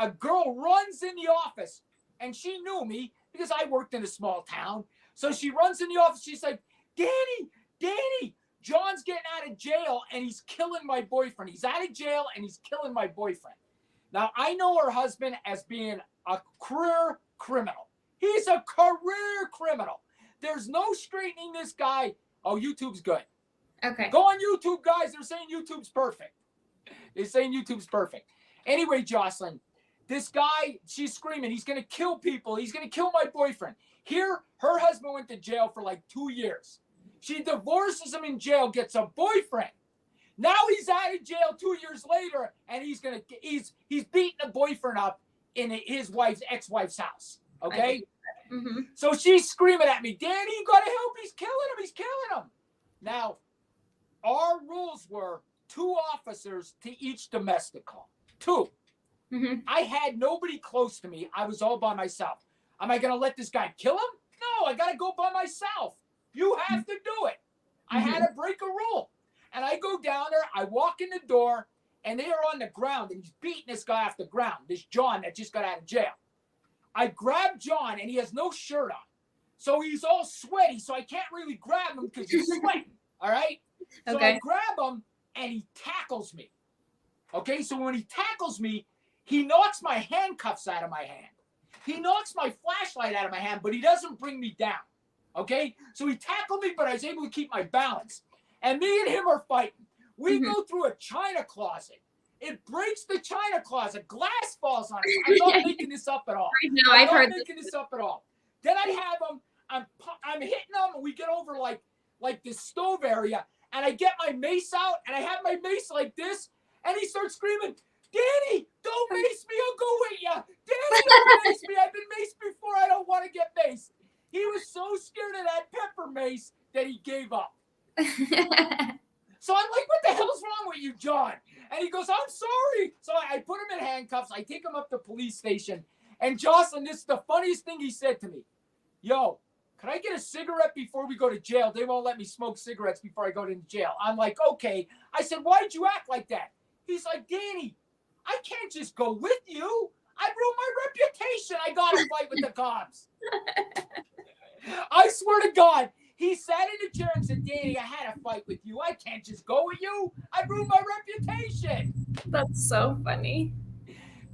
A girl runs in the office, and she knew me because I worked in a small town. So she runs in the office. She's like, Danny, John's getting out of jail, and he's killing my boyfriend. He's out of jail, and he's killing my boyfriend. Now, I know her husband as being a career criminal. He's a career criminal. There's no straightening this guy. Oh, YouTube's good. Okay. Go on YouTube, guys. They're saying YouTube's perfect. They're saying YouTube's perfect. Anyway, Jocelyn, this guy, she's screaming, he's going to kill people. He's going to kill my boyfriend. Here, her husband went to jail for like 2 years. She divorces him in jail, gets a boyfriend. Now he's out of jail 2 years later, and he's beating the boyfriend up in his ex-wife's house. Okay? Mm-hmm. So she's screaming at me, Danny, you got to help. He's killing him. He's killing him. Now, our rules were 2 officers to each domestic call. 2. Mm-hmm. I had nobody close to me. I was all by myself. Am I going to let this guy kill him? No, I got to go by myself. You have to do it. I had to break a rule. And I go down there. I walk in the door, and they are on the ground, and he's beating this guy off the ground, this John that just got out of jail. I grab John, and he has no shirt on. So he's all sweaty, so I can't really grab him because he's sweating. All right? So Okay. I grab him, and he tackles me. Okay? So when he tackles me, he knocks my handcuffs out of my hand. He knocks my flashlight out of my hand, but he doesn't bring me down. Okay? So he tackled me, but I was able to keep my balance. And me and him are fighting. We go through a china closet. It breaks the china closet. Glass falls on it. I'm not making this up at all. No, I'm I've not heard making this up at all. Then I have him. I'm hitting him, and we get over like this stove area, and I get my mace out, and I have my mace like this, and he starts screaming, Danny, don't mace me. I'll go with you. Danny, don't mace me. I've been maced before. I don't want to get maced. He was so scared of that pepper mace that he gave up. So I'm like, what the hell's wrong with you, John? And he goes, I'm sorry. So I put him in handcuffs. I take him up to the police station. And Jocelyn, this is the funniest thing he said to me. Yo, can I get a cigarette before we go to jail? They won't let me smoke cigarettes before I go to jail. I'm like, okay. I said, why'd you act like that? He's like, Danny, I can't just go with you. I ruined my reputation. I got to fight with the cops. I swear to God. He sat in the chair and said, Danny, I had a fight with you. I can't just go with you. I ruined my reputation. That's so funny.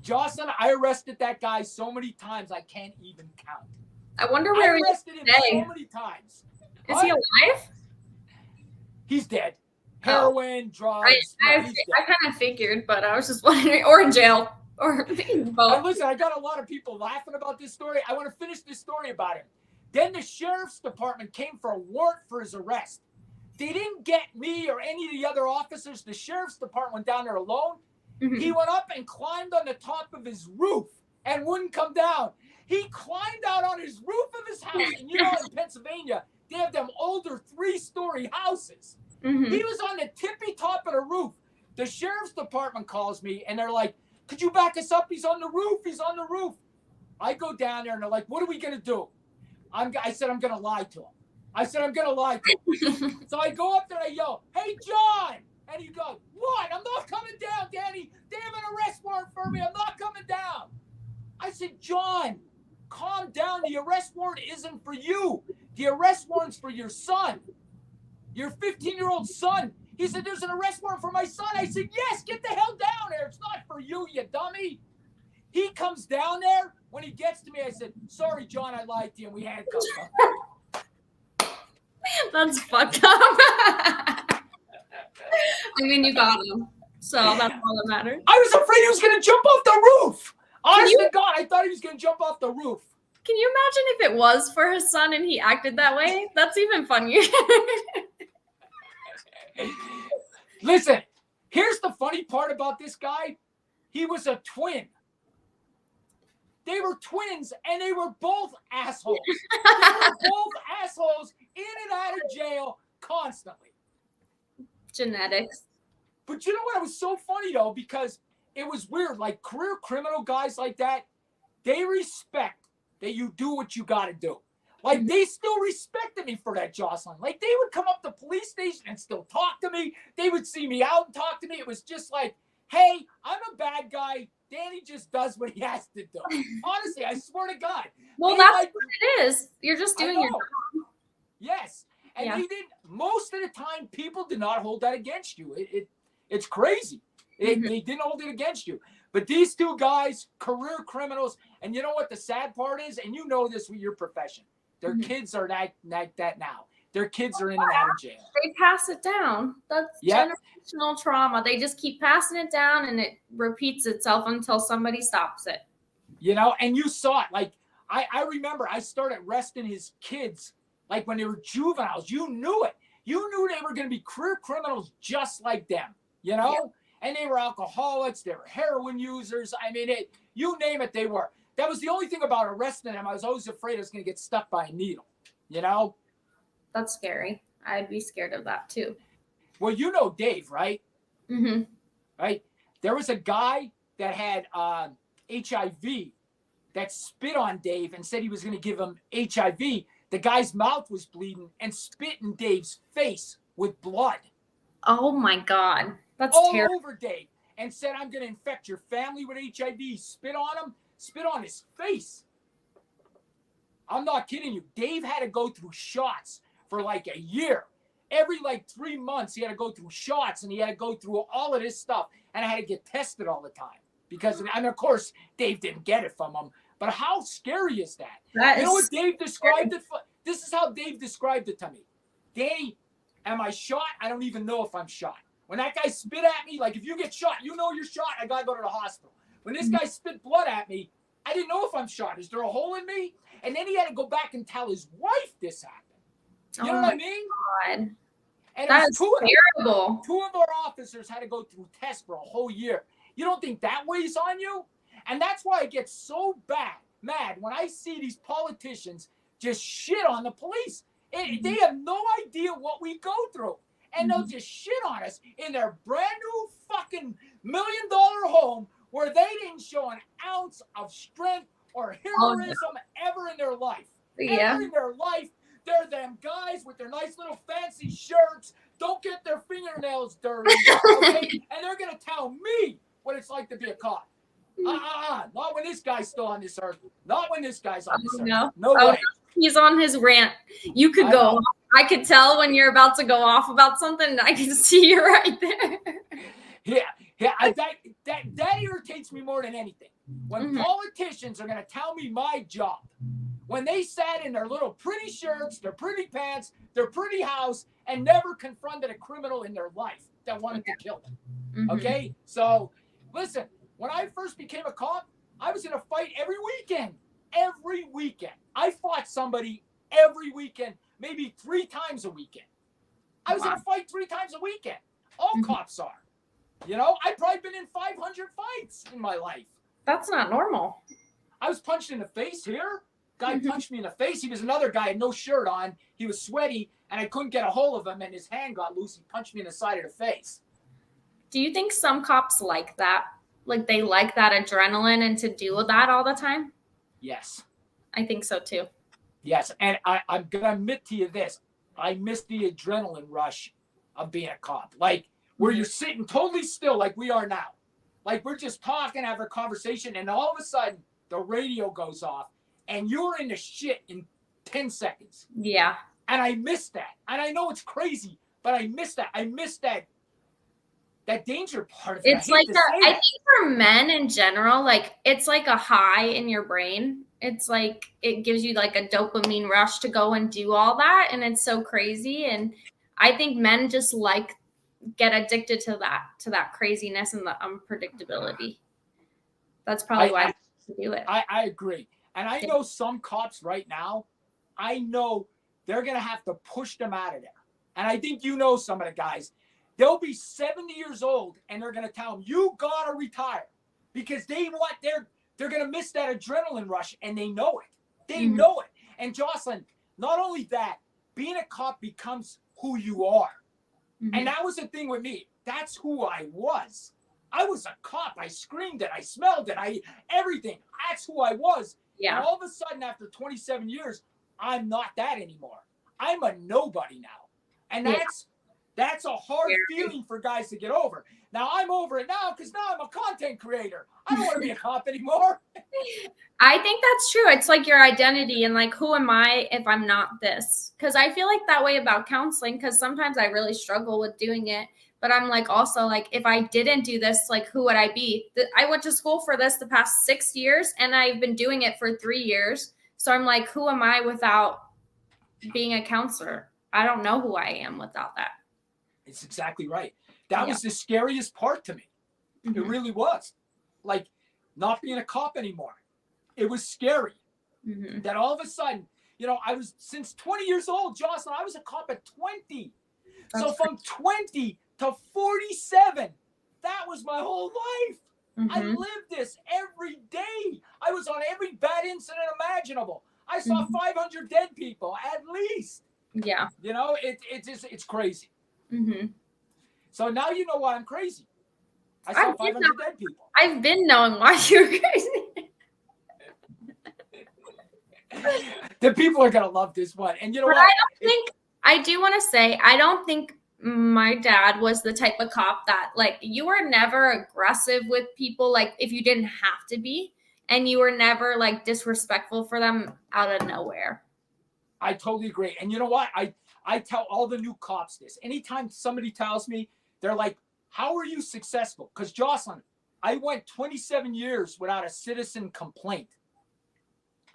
Jocelyn, I arrested that guy so many times I can't even count. I wonder where I arrested him so many times. Is he alive? He's dead. Heroin, drugs. I kind of figured, but I was just wondering. Or in jail. Or both. Listen, I got a lot of people laughing about this story. I want to finish this story about him. Then the sheriff's department came for a warrant for his arrest. They didn't get me or any of the other officers. The sheriff's department went down there alone. Mm-hmm. He went up and climbed on the top of his roof and wouldn't come down. He climbed out on his roof of his house. And you know, in Pennsylvania, they have them older 3-story houses. Mm-hmm. He was on the tippy top of the roof. The sheriff's department calls me and they're like, could you back us up? He's on the roof. He's on the roof. I go down there and they're like, what are we going to do? I said, I'm going to lie to him. So I go up there and I yell, hey, John. And he goes, what? I'm not coming down, Danny. They have an arrest warrant for me. I'm not coming down. I said, John, calm down. The arrest warrant isn't for you. The arrest warrant's for your son, your 15-year-old son. He said, there's an arrest warrant for my son. I said, yes, get the hell down there. It's not for you, you dummy. He comes down there. When he gets to me, I said, sorry, John, I lied to you, and we handcuffed him. That's fucked up. I mean, you got him. So that's all that matters. I was afraid he was going to jump off the roof. Honest to God, I thought he was going to jump off the roof. Can you imagine if it was for his son and he acted that way? That's even funnier. Listen, here's the funny part about this guy. He was a twin. They were twins, and they were both assholes. They were both assholes in and out of jail constantly. Genetics. But you know what? It was so funny, though, because it was weird. Like, career criminal guys like that, they respect that you do what you got to do. Like, they still respected me for that, Jocelyn. Like, they would come up to the police station and still talk to me. They would see me out and talk to me. It was just like, hey, I'm a bad guy. Danny just does what he has to do. Honestly, I swear to God. Well, that's what it is. You're just doing your job. Yes. And he didn't, most of the time, people did not hold that against you. It's crazy. They didn't hold it against you. But these two guys, career criminals, and you know what the sad part is? And you know this with your profession. Their kids are like that now. Their kids are in and out of jail. They pass it down. That's generational trauma. They just keep passing it down, and it repeats itself until somebody stops it. You know, and you saw it. Like, I remember I started arresting his kids, like when they were juveniles. You knew it. You knew they were going to be career criminals just like them, you know? Yeah. And they were alcoholics. They were heroin users. I mean, you name it, they were. that was the only thing about arresting him. I was always afraid I was going to get stuck by a needle, you know? That's scary. I'd be scared of that too. Well, you know Dave, right? Mm-hmm. Right? There was a guy that had HIV that spit on Dave and said he was going to give him HIV. The guy's mouth was bleeding and spit in Dave's face with blood. Oh my God. That's all terrible. over Dave, and said, I'm going to infect your family with HIV. Spit on him, spit on his face. I'm not kidding you. Dave had to go through shots for like a year. Every like 3 months, he had to go through shots, and he had to go through all of this stuff, and I had to get tested all the time. Because, and of course, Dave didn't get it from him. But how scary is that? You know what Dave described it for? This is how Dave described it to me. Danny, am I shot? I don't even know if I'm shot. When that guy spit at me, like if you get shot, you know you're shot. I got to go to the hospital. When this guy spit blood at me, I didn't know if I'm shot. Is there a hole in me? And then he had to go back and tell his wife this happened. You know what I mean? God. And That is terrible. Two of our officers had to go through tests for a whole year. You don't think that weighs on you? And that's why I get so mad when I see these politicians just shit on the police. They have no idea what we go through. And they'll just shit on us in their brand new fucking $1 million home where they didn't show an ounce of strength or heroism ever in their life. Yeah. Ever in their life. They're them guys with their nice little fancy shirts, don't get their fingernails dirty, okay? And they're going to tell me what it's like to be a cop. Not when this guy's still on this earth. Not when this guy's on this earth. No way. He's on his rant. You could go. I could tell when you're about to go off about something. I can see you right there. Yeah. That irritates me more than anything. When politicians are going to tell me my job, when they sat in their little pretty shirts, their pretty pants, their pretty house, and never confronted a criminal in their life that wanted to kill them. Okay? So, listen, when I first became a cop, I was in a fight every weekend. Every weekend. I fought somebody every weekend, maybe 3 times a weekend. I was in a fight 3 times a weekend. All cops are. You know, I've probably been in 500 fights in my life. That's not normal. I was punched in the face here. Guy punched me in the face. He was another guy, had no shirt on. He was sweaty, and I couldn't get a hold of him, and his hand got loose. He punched me in the side of the face. Do you think some cops like that? Like they like that adrenaline and to do that all the time? Yes. I think so too. Yes, and I'm going to admit to you this. I miss the adrenaline rush of being a cop. Like, where you're sitting totally still like we are now. Like, we're just talking, having a conversation, and all of a sudden, the radio goes off, and you're in the shit in 10 seconds. Yeah. And I miss that. And I know it's crazy, but I miss that. I miss that danger part of it. It's like I think for men in general, like it's like a high in your brain. It's like it gives you like a dopamine rush to go and do all that, and it's so crazy. And I think men just like get addicted to that craziness and the unpredictability. That's probably why they do it. I agree. And I know some cops right now, I know they're going to have to push them out of there. And I think you know some of the guys. They'll be 70 years old, and they're going to tell them, you got to retire. Because they're going to miss that adrenaline rush, and they know it. They know it. And Jocelyn, not only that, being a cop becomes who you are. And that was the thing with me. That's who I was. I was a cop. I screamed it. I smelled it. Everything. That's who I was. Yeah. And all of a sudden, after 27 years, I'm not that anymore. I'm a nobody now. And that's a hard feeling for guys to get over. Now, I'm over it now because now I'm a content creator. I don't want to be a cop anymore. I think that's true. It's like your identity and like, who am I if I'm not this? Because I feel like that way about counseling because sometimes I really struggle with doing it. But I'm like, also like, if I didn't do this, like, who would I be? I went to school for this the past 6 years and I've been doing it for 3 years. So I'm like, who am I without being a counselor? I don't know who I am without that. It's exactly right. That was the scariest part to me. It really was. Like, not being a cop anymore. It was scary. That all of a sudden, you know, I was, since 20 years old, Jocelyn, I was a cop at 20. So from 20 to 47, that was my whole life. I Mhm. lived this every day. I was on every bad incident imaginable. I saw 500 dead people at least. Yeah. It's crazy. Mhm. So now you know why I'm crazy. I saw I've been 500 dead people. I've been knowing why you're crazy. The people are gonna love this one. And you know But what? I do want to say, I don't think my dad was the type of cop that, like, you were never aggressive with people, like, if you didn't have to be, and you were never, like, disrespectful for them out of nowhere. I totally agree. And you know what? I tell all the new cops this. Anytime somebody tells me, they're like, how are you successful? Because Jocelyn, I went 27 years without a citizen complaint.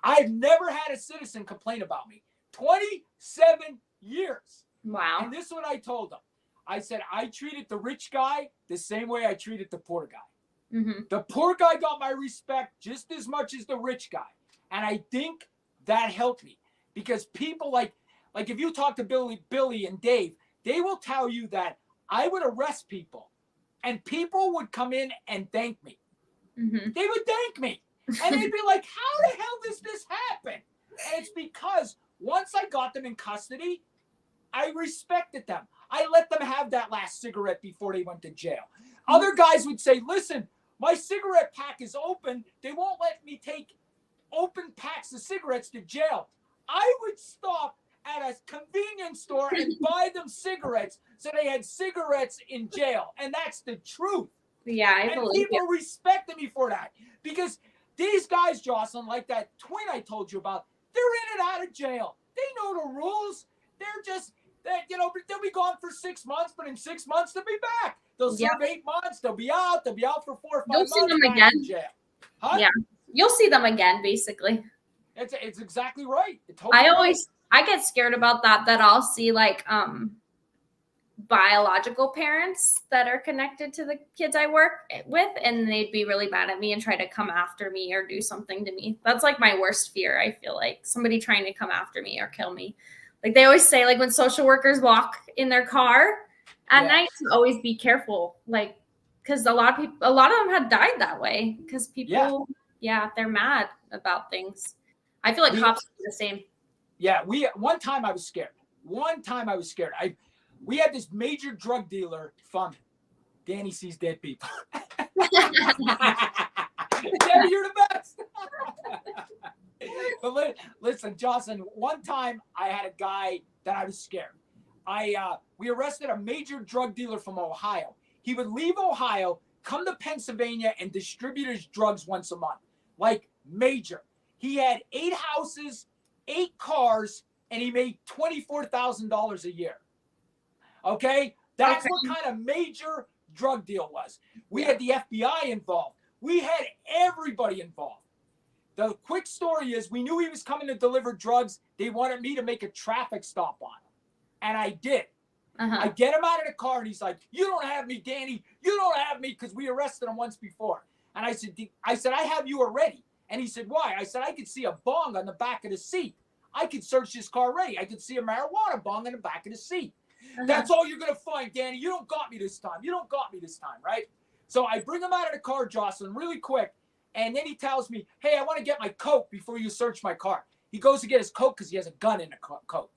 I've never had a citizen complain about me. 27 years. Wow. And this is what I told them. I said, I treated the rich guy the same way I treated the poor guy. Mm-hmm. The poor guy got my respect just as much as the rich guy. And I think that helped me because people like if you talk to Billy and Dave, they will tell you that I would arrest people and people would come in and thank me. Mm-hmm. They would thank me. And they'd be like, how the hell does this happen? And it's because once I got them in custody, I respected them. I let them have that last cigarette before they went to jail. Other guys would say, listen, my cigarette pack is open. They won't let me take open packs of cigarettes to jail. I would stop at a convenience store and buy them cigarettes so they had cigarettes in jail. And that's the truth. Yeah, I and believe people you. respected me for that because these guys, Jocelyn, like that twin I told you about, they're in and out of jail. They know the rules. They're just that they'll be gone for 6 months, but in 6 months they'll be back. They'll serve 8 months. They'll be out. They'll be out for 4 or 5 You'll months. see them back again. in jail. Huh? Yeah, you'll see them again, basically. It's exactly right. Totally I get scared about that I'll see like biological parents that are connected to the kids I work with, and they'd be really mad at me and try to come after me or do something to me. That's like my worst fear. I feel like somebody trying to come after me or kill me. Like they always say, like when social workers walk in their car at night, to always be careful. Like, because a lot of them had died that way because people, they're mad about things. I feel like cops are the same. Yeah, one time I was scared. We had this major drug dealer from Danny Sees Dead People. Debbie, you're the best. But listen, Jocelyn, one time I had a guy that I was scared. We arrested a major drug dealer from Ohio. He would leave Ohio, come to Pennsylvania, and distribute his drugs once a month. Like major. He had 8 houses, 8 cars, and he made $24,000 a year. Okay? That's what kind of major drug deal was. We had the FBI involved. We had everybody involved. The quick story is we knew he was coming to deliver drugs. They wanted me to make a traffic stop on him. And I did. I get him out of the car and he's like, you don't have me, Danny. You don't have me because we arrested him once before. And I said, I have you already. And he said, why? I said, I could see a bong on the back of the seat. I could search this car already. I could see a marijuana bong on the back of the seat. That's all you're going to find, Danny. You don't got me this time. Right? So I bring him out of the car, Jocelyn, really quick. And then he tells me, hey, I want to get my coat before you search my car. He goes to get his coat because he has a gun in the coat.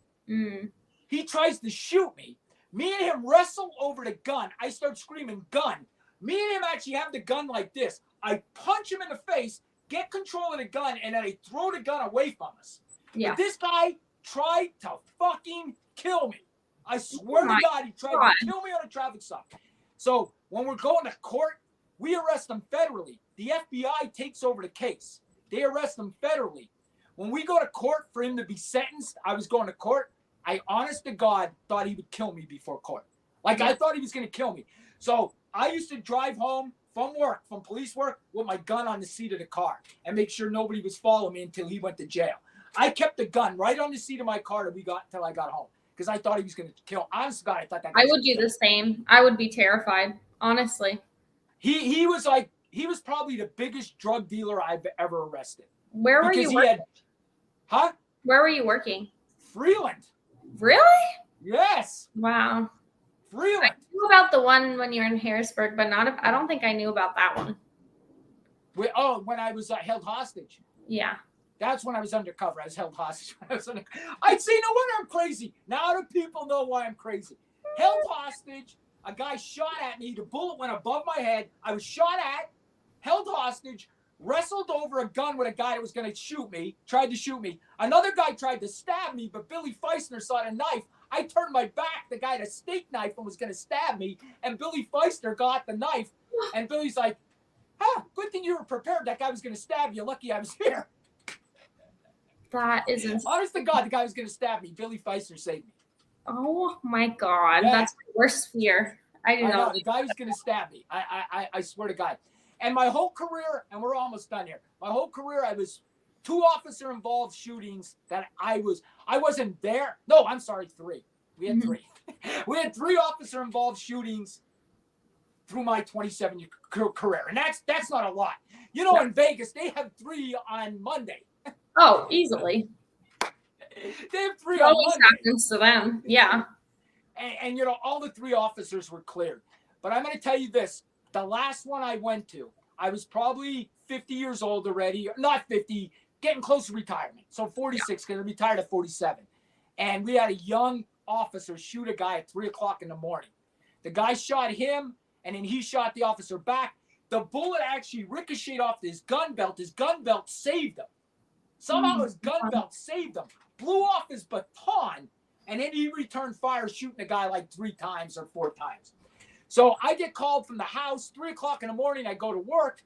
He tries to shoot me. Me and him wrestle over the gun. I start screaming, gun. Me and him actually have the gun like this. I punch him in the face, get control of the gun, and then I throw the gun away from us. Yeah. But this guy tried to fucking kill me. I swear to God, he tried to kill me on a traffic stop. So when we're going to court, we arrest him federally. The FBI takes over the case. They arrest him federally. When we go to court for him to be sentenced, I was going to court. I, honest to God, thought he would kill me before court. I thought he was going to kill me. So I used to drive home from police work, with my gun on the seat of the car and make sure nobody was following me until he went to jail. I kept the gun right on the seat of my car till I got home because I thought he was going to kill. Honest to God, I thought that. I would do the same. I would be terrified, honestly. He was probably the biggest drug dealer I've ever arrested. Where were you working? Where were you working? Freeland. Really? Yes. Wow. Freeland. I knew about the one when you were in Harrisburg, but I don't think I knew about that one. When I was held hostage. Yeah. That's when I was undercover. I was held hostage. I'd say no wonder I'm crazy. Now do people know why I'm crazy? Held hostage. A guy shot at me. The bullet went above my head. I was shot at, held hostage, wrestled over a gun with a guy that was going to shoot me, tried to shoot me. Another guy tried to stab me, but Billy Feisner saw a knife. I turned my back. The guy had a steak knife and was going to stab me, and Billy Feisner got the knife. And Billy's like, good thing you were prepared. That guy was going to stab you. Lucky I was here. That is insane. Honest to God, the guy was going to stab me. Billy Feisner saved me. Oh my God. Yeah. That's my worst fear. I didn't know. The guy was going to stab me. I swear to God. And my whole career, and we're almost done here. My whole career, I was 2 officer-involved shootings that I wasn't there. No, I'm sorry, 3. We had 3. We had 3 officer-involved shootings through my 27-year career. And that's not a lot. You know, in Vegas, they have 3 on Monday. Oh, easily. They have 3 It on always Monday. happens to them. Yeah. And you know, all the 3 officers were cleared. But I'm going to tell you this. The last one I went to, I was probably 50 years old already. Not 50, getting close to retirement. So 46, because I retired at 47. And we had a young officer shoot a guy at 3 o'clock in the morning. The guy shot him, and then he shot the officer back. The bullet actually ricocheted off his gun belt. His gun belt saved him. Somehow his gun belt saved him. Blew off his baton, and then he returned fire, shooting the guy like 3 times or 4 times. So I get called from the house, 3 o'clock in the morning. I go to work,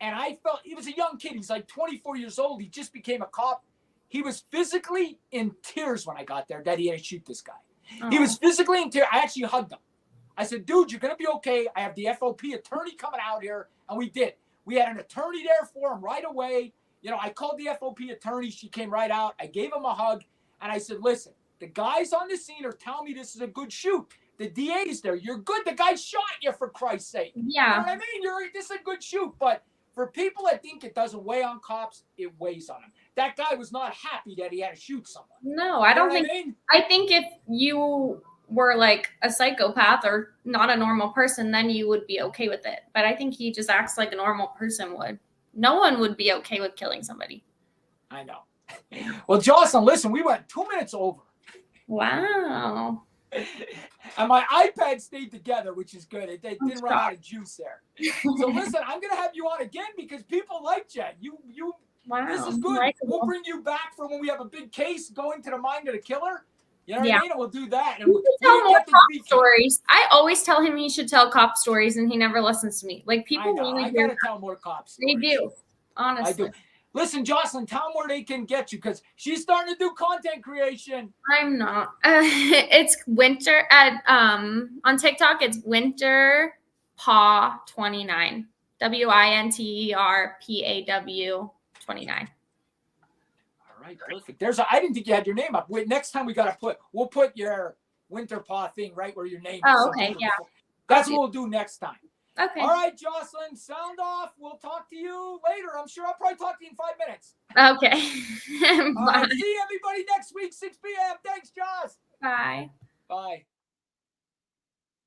and I felt he was a young kid. He's like 24 years old. He just became a cop. He was physically in tears when I got there that he had to shoot this guy. Oh. He was physically in tears. I actually hugged him. I said, dude, you're going to be okay. I have the FOP attorney coming out here, and we did. We had an attorney there for him right away. You know, I called the FOP attorney. She came right out. I gave him a hug, and I said, listen, the guys on the scene are telling me this is a good shoot. The DA's there. You're good. The guy shot you, for Christ's sake. Yeah. You know what I mean? This is a good shoot. But for people that think it doesn't weigh on cops, it weighs on them. That guy was not happy that he had to shoot someone. No, I don't think. I think if you were like a psychopath or not a normal person, then you would be okay with it. But I think he just acts like a normal person would. No one would be okay with killing somebody. I know. Well, Jocelyn, listen, we went 2 minutes over. Wow. And my iPad stayed together, which is good. It didn't run out of juice there. So listen, I'm going to have you on again because people liked you. Wow. This is good. We'll bring you back for when we have a big case going to the mind of the killer. You know what I mean? And we'll do that. And we'll tell more cop stories. I always tell him he should tell cop stories, and he never listens to me. Like people really I gotta tell more cop stories. They do, honestly. I do. Listen, Jocelyn, tell them where they can get you because she's starting to do content creation. I'm not. It's winter at on TikTok. It's Winter Paw 29. WINTERPAW 29. Right, perfect. I didn't think you had your name up. Wait, next time we'll put your Winter Paw thing right where your name is. Oh, okay, yeah. That's what we'll do next time. Okay. All right, Jocelyn, sound off. We'll talk to you later. I'm sure I'll probably talk to you in 5 minutes. Okay. All right, see everybody next week, 6 p.m. Thanks, Joss. Bye. Bye.